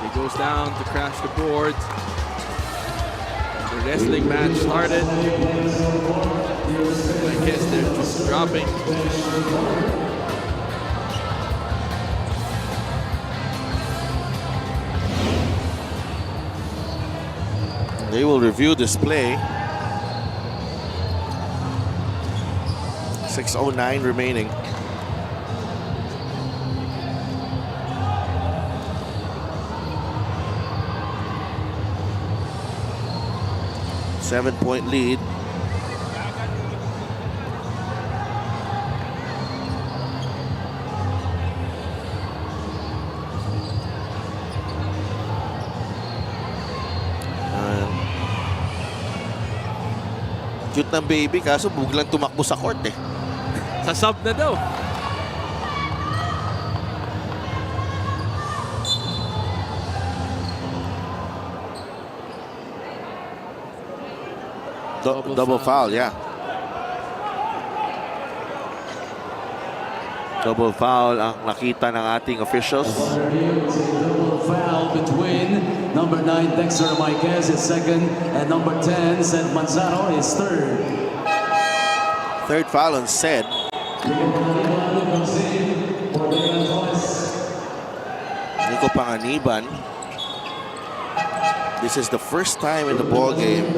He goes down to crash the board. The wrestling match started. I guess they're just dropping. They will review this play. 6:09 remaining. Seven-point lead. Cute ng baby, kaso buglang tumakbo sa court eh. Sa sub na daw. Double foul, yeah. Double foul ang nakita ng ating officials. Double foul between number 9 Dexter Marquez is second and number 10 Seth Manzano is third. Third foul on Sed. Nico Panganiban. This is the first time in the ball game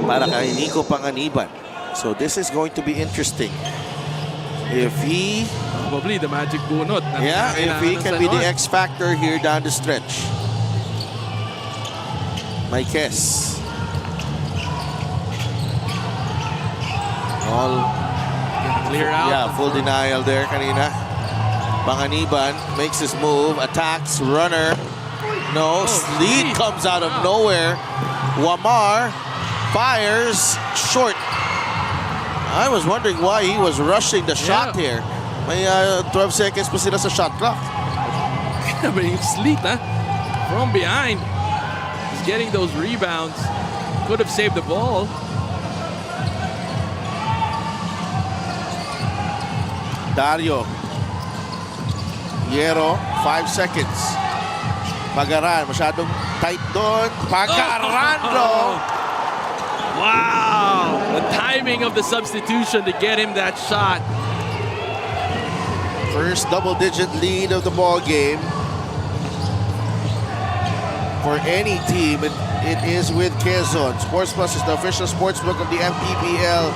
para kay Nico Panganiban. So this is going to be interesting. If he, probably the magic bunot. yeah, if he can be the X factor here down the stretch. Marquez. All clear out. Yeah, full denial there kanina. Panganiban makes his move, attacks, runner. No, lead comes out of nowhere. Wamar fires short. I was wondering why he was rushing the shot here. May 12 seconds pa sila sa shot clock. But he's Sleet, huh? From behind. He's getting those rebounds. Could have saved the ball. Dario. Hierro, 5 seconds. Pagaran, masyadong tight doon. Pagarando. Wow! The timing of the substitution to get him that shot. First double-digit lead of the ball game. For any team, it is with Quezon. Sports Plus is the official sportsbook of the MPBL.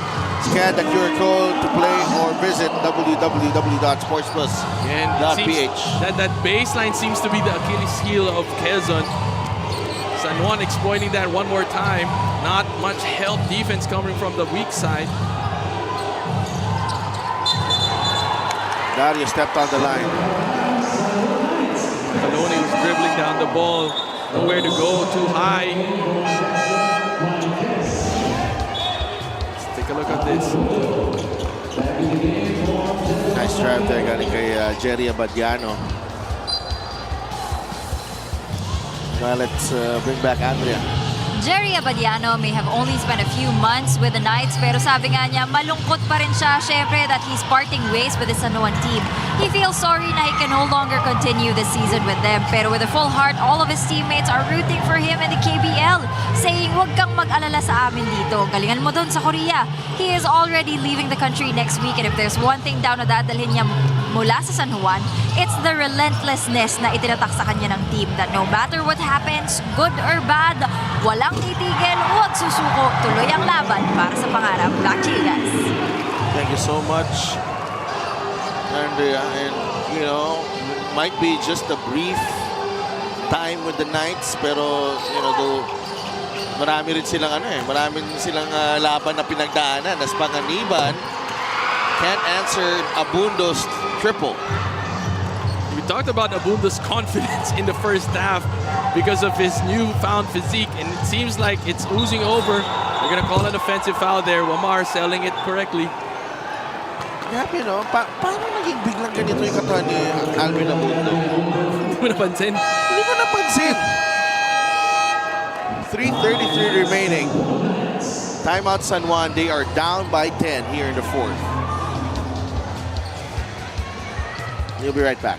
Scan the QR code to play or visit www.sportsplus.ph. That baseline seems to be the Achilles heel of Quezon. San Juan exploiting that one more time. Not much help defense coming from the weak side. Dario stepped on the line. Maloney was dribbling down the ball. Nowhere to go, too high. Let's take a look at this. Nice drive there galing kay Jerry Abadiano. Now let's bring back Andrea. Jerry Abadiano may have only spent a few months with the Knights, pero sabi nga niya, malungkot pa rin siya, syempre, that he's parting ways with the San Juan team. He feels sorry na he can no longer continue this season with them, pero with a full heart, all of his teammates are rooting for him in the KBL, saying, huwag kang mag-alala sa amin dito. Galingan mo dun sa Korea. He is already leaving the country next week, and if there's one thing daw na dadalhin niya mula sa San Juan, it's the relentlessness na itinatak sa kanya ng team, that no matter what happens, good or bad, walang titigil, huwag susuko, tuloy ang laban para sa pangarap. Back to you guys. Thank you so much, Andrea. And you know, might be just a brief time with the Knights, pero you know, marami rin silang marami rin silang laban na pinagdaanan. As Panganiban can't answer Abundo's triple. We talked about Abundo's confidence in the first half because of his newfound physique, and it seems like it's oozing over. We're gonna call an offensive foul there. Wamar selling it correctly. Grabe, no? Paano naging biglang ganito yung katawan ni Alvin Abundo? Hindi mo napansin? Hindi ko napansin. 3:33 remaining. Timeout San Juan. They are down by 10 here in the fourth. We'll be right back.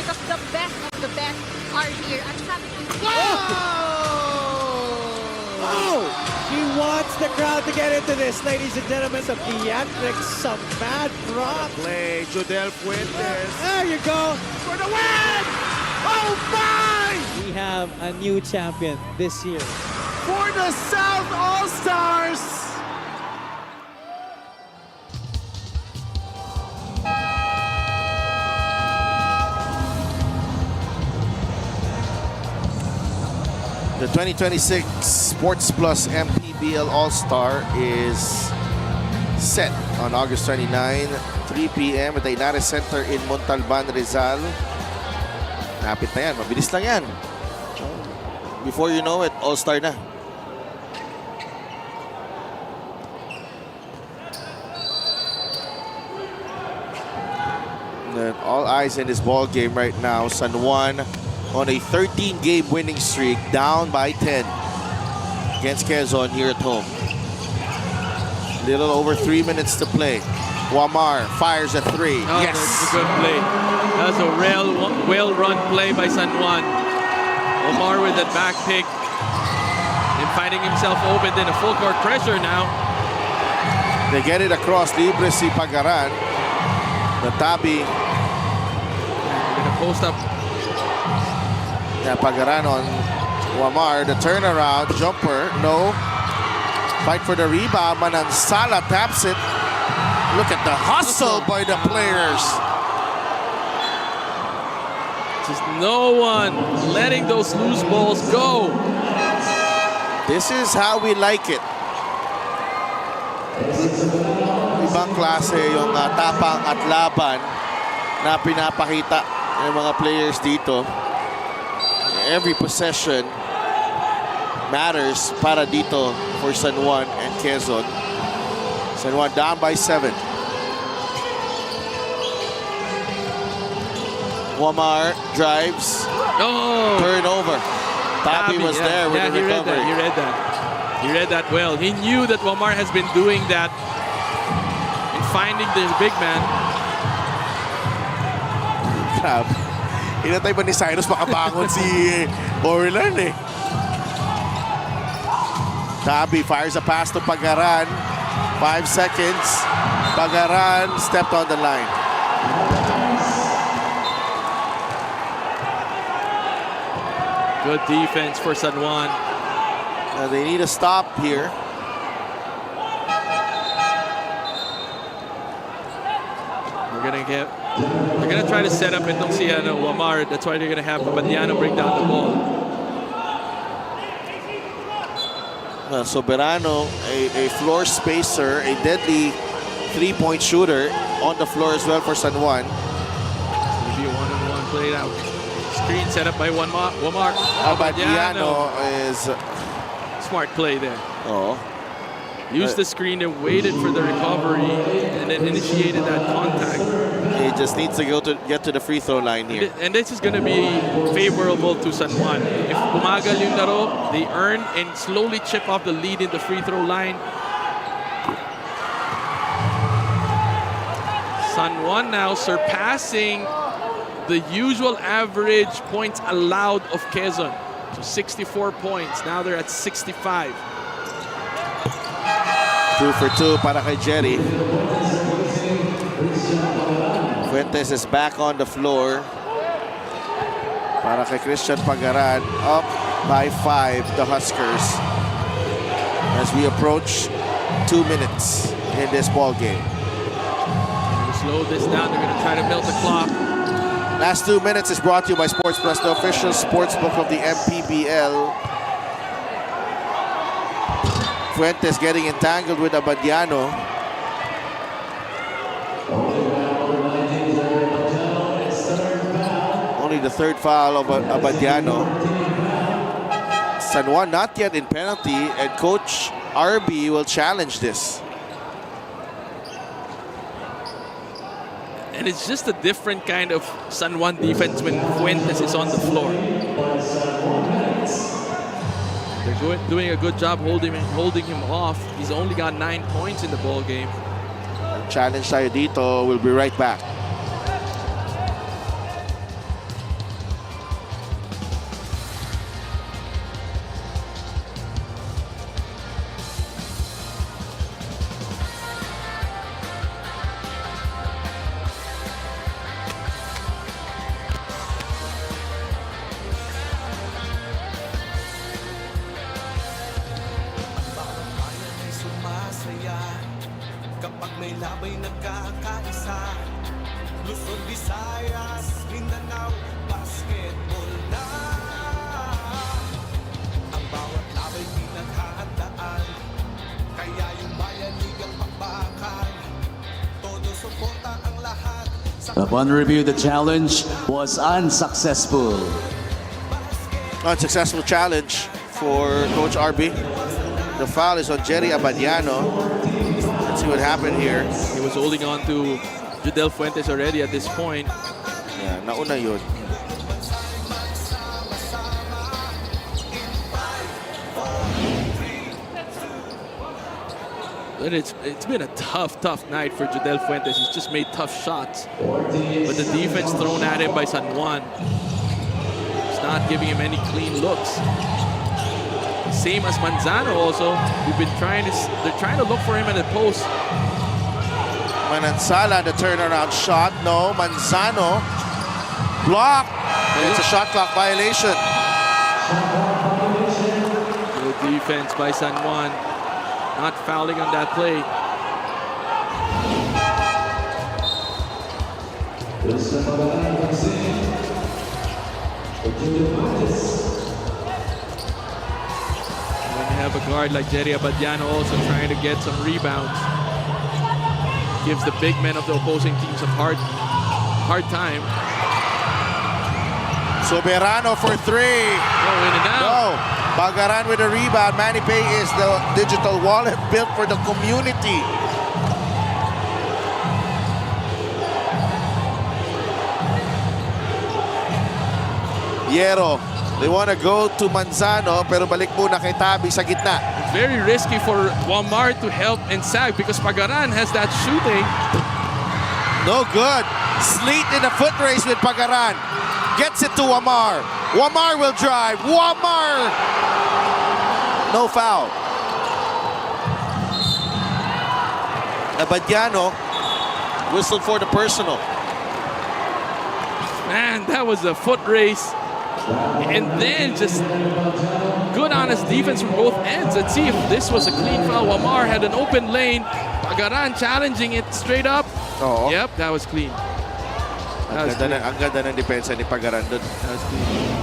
because the best of the best are here. At sabi Oh! He wants the crowd to get into this, ladies and gentlemen. Some theatrics, some mad props. Play, Jodel Fuentes. There you go. For the win! Oh my! We have a new champion this year. For the South All-Stars! The 2026 Sports Plus MPBL All-Star is set on August 29, 3 p.m. at the Inares Center in Montalban, Rizal. Napit na yan. Mabilis lang yan. Before you know it, All-Star na. And all eyes in this ball game right now. San Juan on a 13-game winning streak, down by 10 against Quezon here at home. Little over 3 minutes to play. Wamar fires a 3. Oh, yes! That's a good play. That's a well-run play by San Juan. Omar with that back pick and finding himself open in a full court pressure now. They get it across. Libre si Pagaran. The Tabi. Gonna post up. Yeah, Pagaran on Wamar. The turnaround jumper. No. Fight for the rebound. Manansala taps it. Look at the hustle by the players. Just no one letting those loose balls go. This is how we like it. Ibang klase yung tapang at laban na pinapakita ng mga players dito. Every possession matters para dito for San Juan and Quezon. San Juan down by 7. Wamar drives. Oh! Turnover. Tabi was there with the recovery. He read that. He read that well. He knew that Wamar has been doing that in finding the big man. Grabe. Inatay pa ni Cyrus makabangon si Orlan eh. Tabi fires a pass to Pagaran. 5 seconds. Pagaran stepped on the line. Good defense for San Juan. They need a stop here. They're gonna try to set up itong si Wamar. That's why they're gonna have Abadiano bring down the ball. Soberano, a floor spacer, a deadly three-point shooter on the floor as well for San Juan. Maybe a one-on-one played out. Screen set up by Wamar. Abadiano is... Smart play there. Oh. Used the screen and waited for the recovery and then initiated that contact. He just needs to get to the free throw line here. And this is going to be favorable to San Juan. If bumagal yung laro, they earn and slowly chip off the lead in the free throw line. San Juan now surpassing the usual average points allowed of Quezon. So 64 points. Now they're at 65. 2 for 2 para kay Jerry. Fuentes is back on the floor. Para kay Christian Pagaran. Up by 5, the Huskers. As we approach 2 minutes in this ball game. Slow this down. They're going to try to melt the clock. Last 2 minutes is brought to you by Sports Plus, the official sports book of the MPBL. Fuentes getting entangled with Abadiano. Only the third foul of Abadiano. San Juan not yet in penalty, and Coach RB will challenge this. And it's just a different kind of San Juan defense when Fuentes is on the floor. They're doing a good job holding him off. He's only got 9 points in the ball game. Challenge tayo dito. We'll be right back. laba'y nagkakaisa. Luzon, Visayas, Mindanao, basketball na. Ang bawat laba'y pinaghahandaan, kaya yung bayanigang pakbakan. Todo suporta ang lahat. Upon review, the challenge was unsuccessful. Unsuccessful challenge for Coach RB. The foul is on Jerry Abadiano. Let's see what happened here. He was holding on to Judel Fuentes already at this point. Yeah, nauna yun. But it's been a tough night for Judel Fuentes. He's just made tough shots. But the defense thrown at him by San Juan, it's not giving him any clean looks. Same as Manzano also. They're trying to look for him at the post. Manansala, the turnaround shot. No, Manzano. Block. And it's a shot clock violation. Good defense by San Juan. Not fouling on that play. When you have a guard like Jerry Abadiano also trying to get some rebounds, gives the big men of the opposing teams a hard time. Soberano for three. Oh, in and out. No. Bagaran with a rebound. Manny Pay is the digital wallet built for the community. Yero. They want to go to Manzano pero balik muna kay Tabi sa gitna. It's very risky for Wamar to help and sag because Pagaran has that shooting. No good. Sleet in a foot race with Pagaran. Gets it to Wamar. Wamar will drive. Wamar! No foul. Abadiano whistled for the personal. Man, that was a foot race. And then just good honest defense from both ends. Let's see if this was a clean foul. Wamar had an open lane. Pagaran challenging it straight up. Oo. Yep, that was clean. Ang ganda ng depensa ni Pagaran doon. That was clean.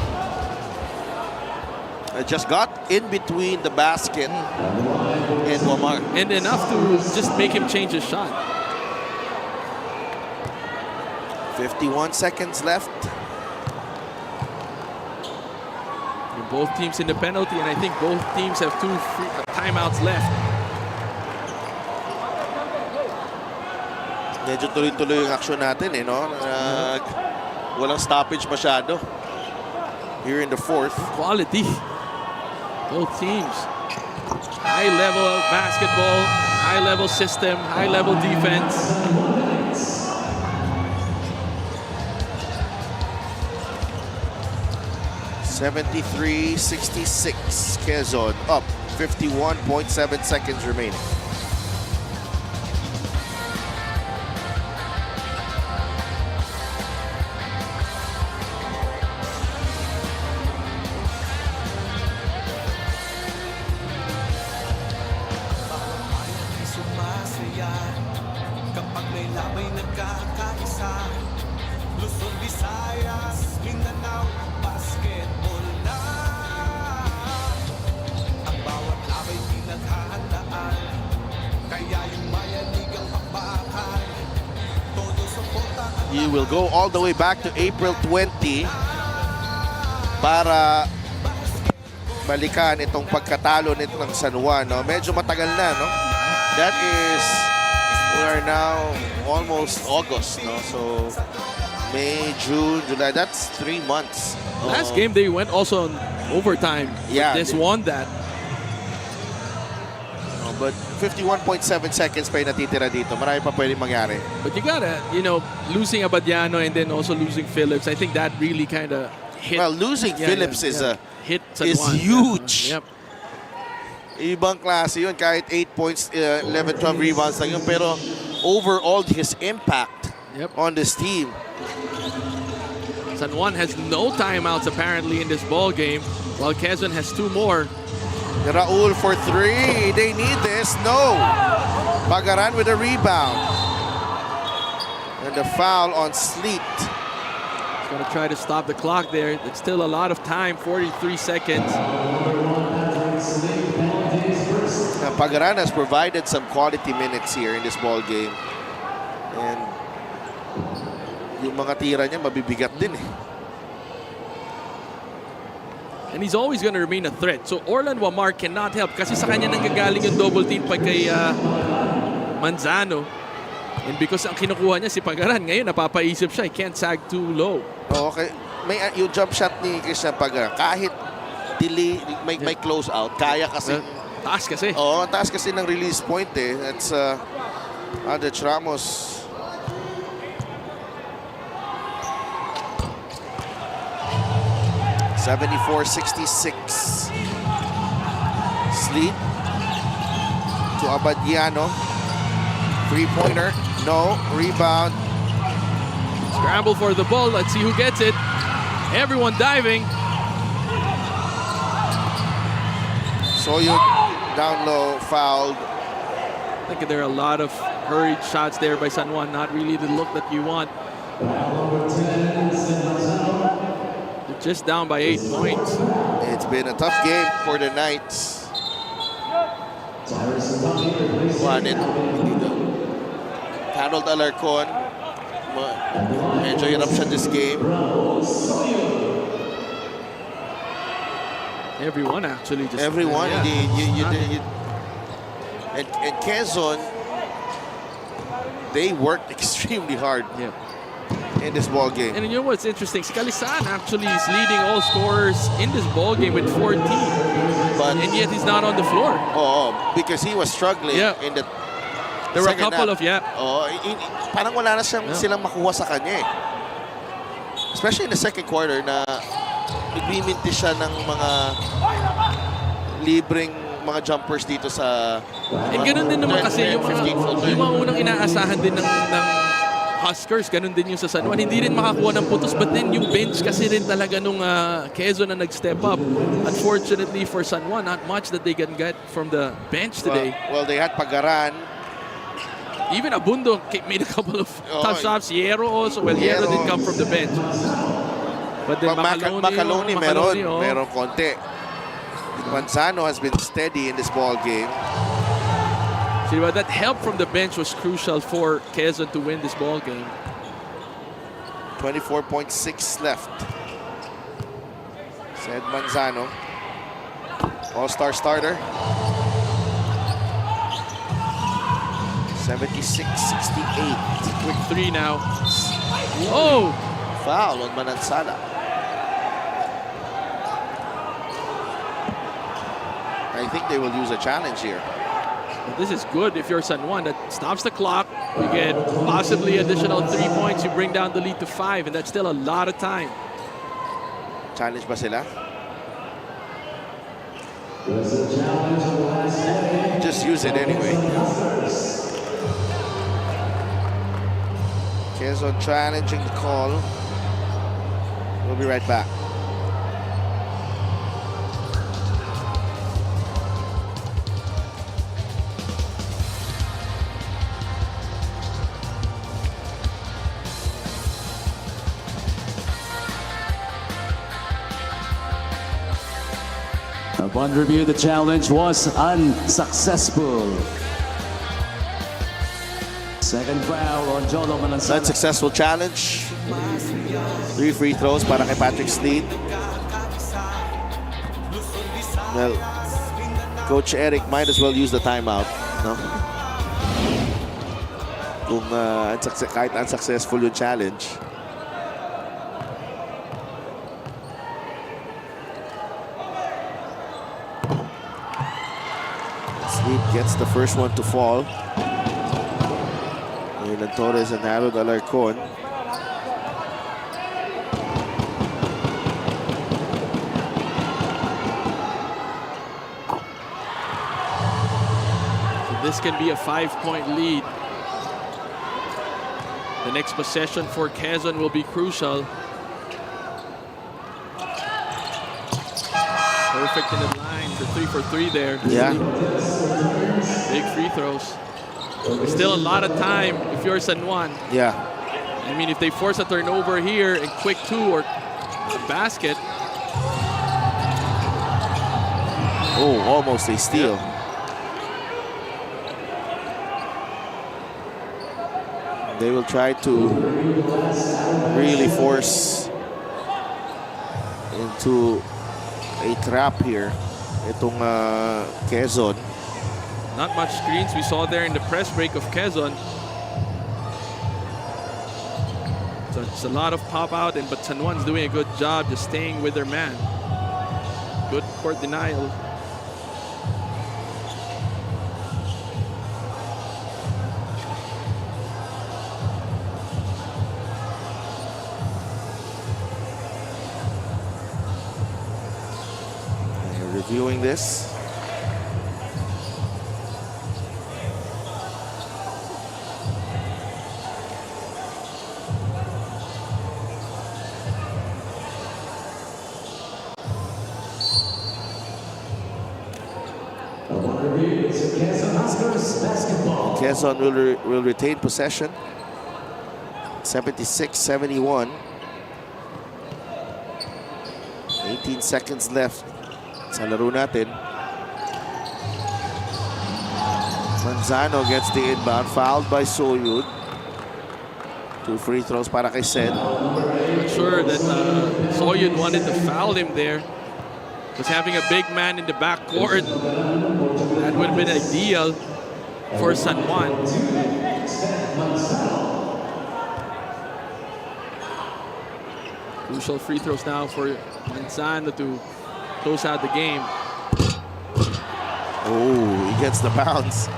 Just got in between the basket and Wamar. And enough to just make him change his shot. 51 seconds left. Both teams in the penalty, and I think both teams have two timeouts left. Medyo tuloy-tuloy yung action natin, eh, no? Walang stoppage masyado here in the fourth. Quality. Both teams. High-level basketball, high-level system, high-level defense. (73-66). Quezon up. 51.7 seconds remaining. Sumasaya kapag may labay nagkakaisa. Luzon, Visayas, Mindanao, basketball na. Ang bawat labay pinaghahandaan, kaya yung bayanigang pakbakan. Todo suporta ang You will go all the way back to April 20 para balikan itong pagkatalo nito ng San Juan. No? Medyo matagal na, no? That is, we are now almost August, no? So, May, June, July, that's 3 months. Last game they went also on overtime. Yeah. Just won that. But 51.7 seconds pa yung natitira dito. Marami pa pwedeng mangyari. But you gotta, losing Abadiano and then also losing Phillips, I think that really kind of hit. Well, losing Phillips is hit San is Juan. huge. Yep. Ibang klase yun. Kahit 8 points, 11, 12 rebounds lang yun. Pero overall, his impact on this team. San Juan has no timeouts apparently in this ball game, while Quezon has 2 more. Raul for 3. They need this. No. Pagaran with a rebound. And the foul on Sleet. He's going to try to stop the clock there. There's still a lot of time, 43 seconds. Now, Pagaran has provided some quality minutes here in this ball game. And yung mga tira niya mabibigat din eh. And he's always going to remain a threat. So Orlan Wamar cannot help kasi sa kanya nanggagaling yung double team pa kay Manzano. And because ang kinukuha niya si Pagaran, ngayon napapaisip siya, he can't sag too low. Okay. Yung jump shot ni Christian Pagaran, kahit delay, may close out, kaya kasi. Taas kasi. Oo, taas kasi ng release point eh. That's Andres Ramos. (74-66). Sleep to Abadiano. Three-pointer. No. Rebound. Scramble for the ball. Let's see who gets it. Everyone diving. Soyud down low, fouled. I think there are a lot of hurried shots there by San Juan. Not really the look that you want. They're just down by 8 points. It's been a tough game for the Knights. Harold Alarcon, medyo hirap siya this game. Everyone actually just... Everyone, yeah. And Quezon, they worked extremely hard in this ball game. And you know what's interesting? Si Calisan actually is leading all scorers in this ball game with 14. And yet he's not on the floor. Oh, because he was struggling in the There were a couple of, parang wala na silang makuha sa kanya eh. Especially in the second quarter na nagbiminti siya ng mga libreng mga jumpers dito sa... And ganun din naman kasi yung mga unang inaasahan din ng Huskers, ganun din yung sa San Juan. Hindi rin makakuha ng putos, but then yung bench kasi rin talaga nung Quezon na nag-step up. Unfortunately for San Juan, not much that they can get from the bench today. Well, they had Pagaran. Even Abundo made a couple of tough shots. Hierro also. Well, Hierro did come from the bench. But then Macaloni meron konti. Manzano has been steady in this ball game. See, but that help from the bench was crucial for Quezon to win this ball game. 24.6 left. Said Manzano. All-star starter. 76-68. Quick three now. Oh! Foul on Manansala. I think they will use a challenge here. This is good if you're San Juan. That stops the clock. You get possibly additional 3 points. You bring down the lead to 5, and that's still a lot of time. Challenge ba sila? Just use it anyway. Quezon challenging the call. We'll be right back. Upon review, the challenge was unsuccessful. Second foul on Jolo Manansala. Unsuccessful challenge. 3 free throws para kay Patrick Sleet. Well, Coach Eric might as well use the timeout, no? Kung kahit unsuccessful yung challenge. Sleet gets the first one to fall. Aylan Torres and Harold Alarcon. So this can be a 5-point lead. The next possession for Quezon will be crucial. Perfect in the line for 3 there. Yeah. Big free throws. There's still a lot of time if you're San Juan. Yeah. I mean, if they force a turnover here and quick 2 or a basket. Oh, almost a steal. They will try to really force into a trap here. Itong Quezon. Not much screens we saw there in the press break of Quezon. So it's a lot of pop out, but San Juan's doing a good job just staying with their man. Good court denial. Reviewing this. Quezon will retain possession. 76-71. 18 seconds left sa laro natin. Manzano gets the inbound, fouled by Soyud. 2 free throws para kay Sen. I'm sure that Soyud wanted to foul him there. Because having a big man in the backcourt, that would have been ideal for San Juan. Crucial free throws now for Manzano to close out the game. Oh, he gets the bounce.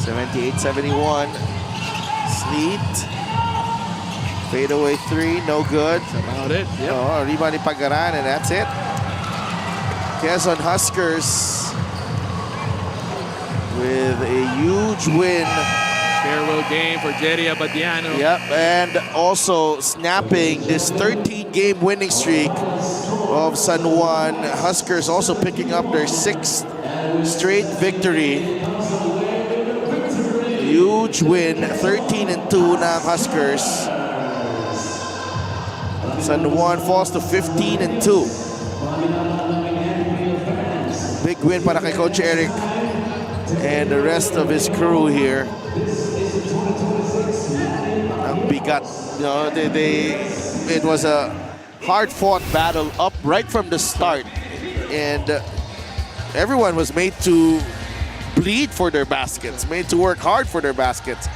(78-71). Sleet. Fadeaway 3, no good. That's about it. Yep. Oh, rebound ni Pagaran, and that's it. Quezon Huskers with a huge win. Farewell game for Jerry Abadiano. Yep, and also snapping this 13-game winning streak of San Juan. Huskers also picking up their 6th straight victory. Huge win, 13-2 ng Huskers. San Juan falls to 15-2. Big win para kay Coach Eric and the rest of his crew here. Ang bigat. You know, it was a hard-fought battle up right from the start. And everyone was made to bleed for their baskets, made to work hard for their baskets.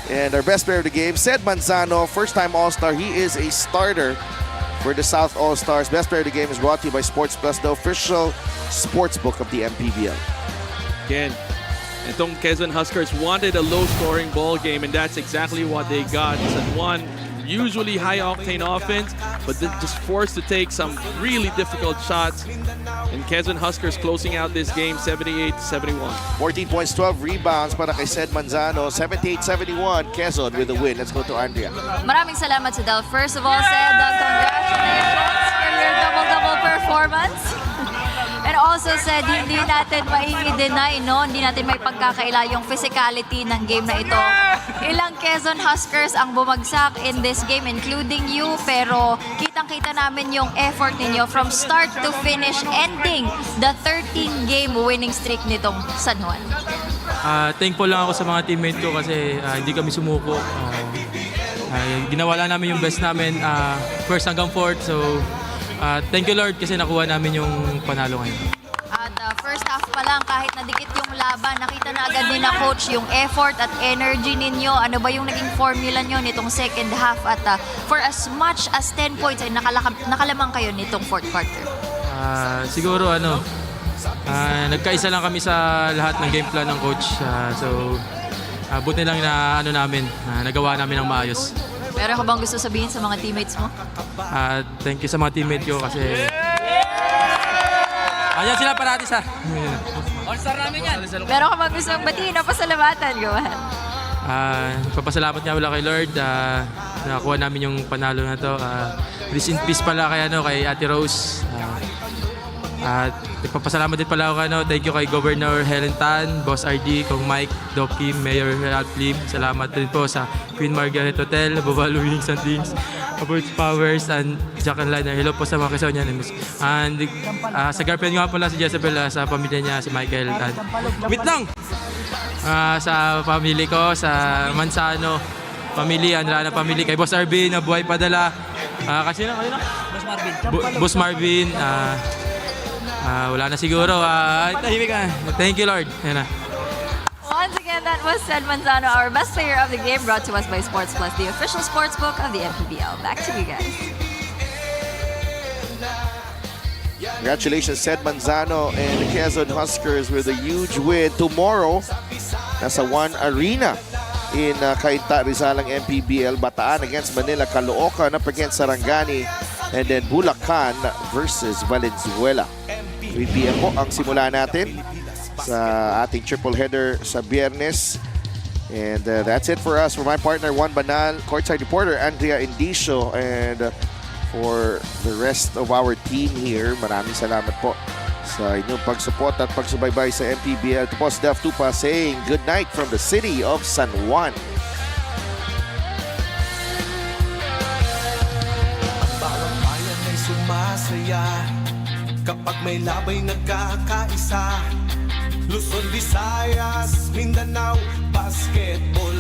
And our best player of the game, Ced Manzano, first-time All-Star. He is a starter for the South All-Stars. Best player of the game is brought to you by Sports Plus, the official sportsbook of the MPBL. Again, itong Quezon Huskers wanted a low-scoring ball game, and that's exactly what they got. San Juan, usually high-octane offense, but they're just forced to take some really difficult shots. And Quezon Huskers closing out this game 78-71. 14 points, 12 rebounds para kay Ced Manzano. 78-71, Quezon with the win. Let's go to Andrea. Maraming salamat sa Del. First of all, Ced, congratulations for your double-double performance. And also said, hindi natin mai-deny, no? Hindi natin may pagkakaila yung physicality ng game na ito. Ilang Quezon Huskers ang bumagsak in this game, including you. Pero kitang-kita namin yung effort ninyo from start to finish, ending the 13-game winning streak nitong San Juan. Thankful lang ako sa mga teammate ko kasi hindi kami sumuko. Ginawa lang namin yung best namin first hanggang fourth. So, thank you Lord kasi nakuha namin yung panalo ngayon. At first half pa lang, kahit nadikit yung laban, nakita na agad ni na coach yung effort at energy ninyo. Ano ba yung naging formula nyo nitong second half? At for as much as 10 points ay nakalamang kayo nitong fourth quarter. Siguro nagkaisa lang kami sa lahat ng game plan ng coach. So buti lang na nagawa namin ng maayos. Meron ka bang gusto sabihin sa mga teammates mo? Thank you sa mga teammates ko kasi ayan sila parati sa All-Star namin yan. Meron ka bang gusto batiin o pasalamatan? Go ahead. Papasalamat nga wala kay Lord. nakakuha namin yung panalo na to. Rest in peace pala kay Ate Rose. At nagpapasalamat din pala ako thank you kay Governor Helen Tan, Boss RD, Kong Mike, Doc Kim, Mayor Ralph Lim. Salamat din po sa Queen Margaret Hotel, Bubalo Wings and Things, Awards Powers, and Jack and Liner. Hello po sa mga Quezonian. And sa girlfriend nga pala si Jezebel, sa pamilya niya si Michael. And, wait lang! Sa family ko, sa Mansano, family, Andrana family, kay Boss Arvin, na buhay padala. Kasi na, Boss Marvin. Boss Marvin, wala na siguro. Tahimik ka. Thank you, Lord. Yan na. Once again, that was Sed Manzano, our best player of the game, brought to us by Sports Plus, the official sports book of the MPBL. Back to you guys. Congratulations, Sed Manzano and the Quezon Huskers with a huge win. Tomorrow, nasa Juan Arena in Cainta, Rizalang MPBL. Bataan against Manila, Caloocan up against Sarangani, and then Bulacan versus Valenzuela. 3 p.m. po ang simula natin sa ating triple header sa Biyernes. And that's it for us. For my partner, Juan Banal, courtside reporter, Andrea Indicio, and for the rest of our team here, maraming salamat po sa inyong pagsupport at pagsubaybay sa MPBL. Ito po si Def Tupa saying good night from the city of San Juan. Ang bawat bayan ay sumasaya kapag may labay nagkakaisa. Luzon, Visayas, Mindanao, basketball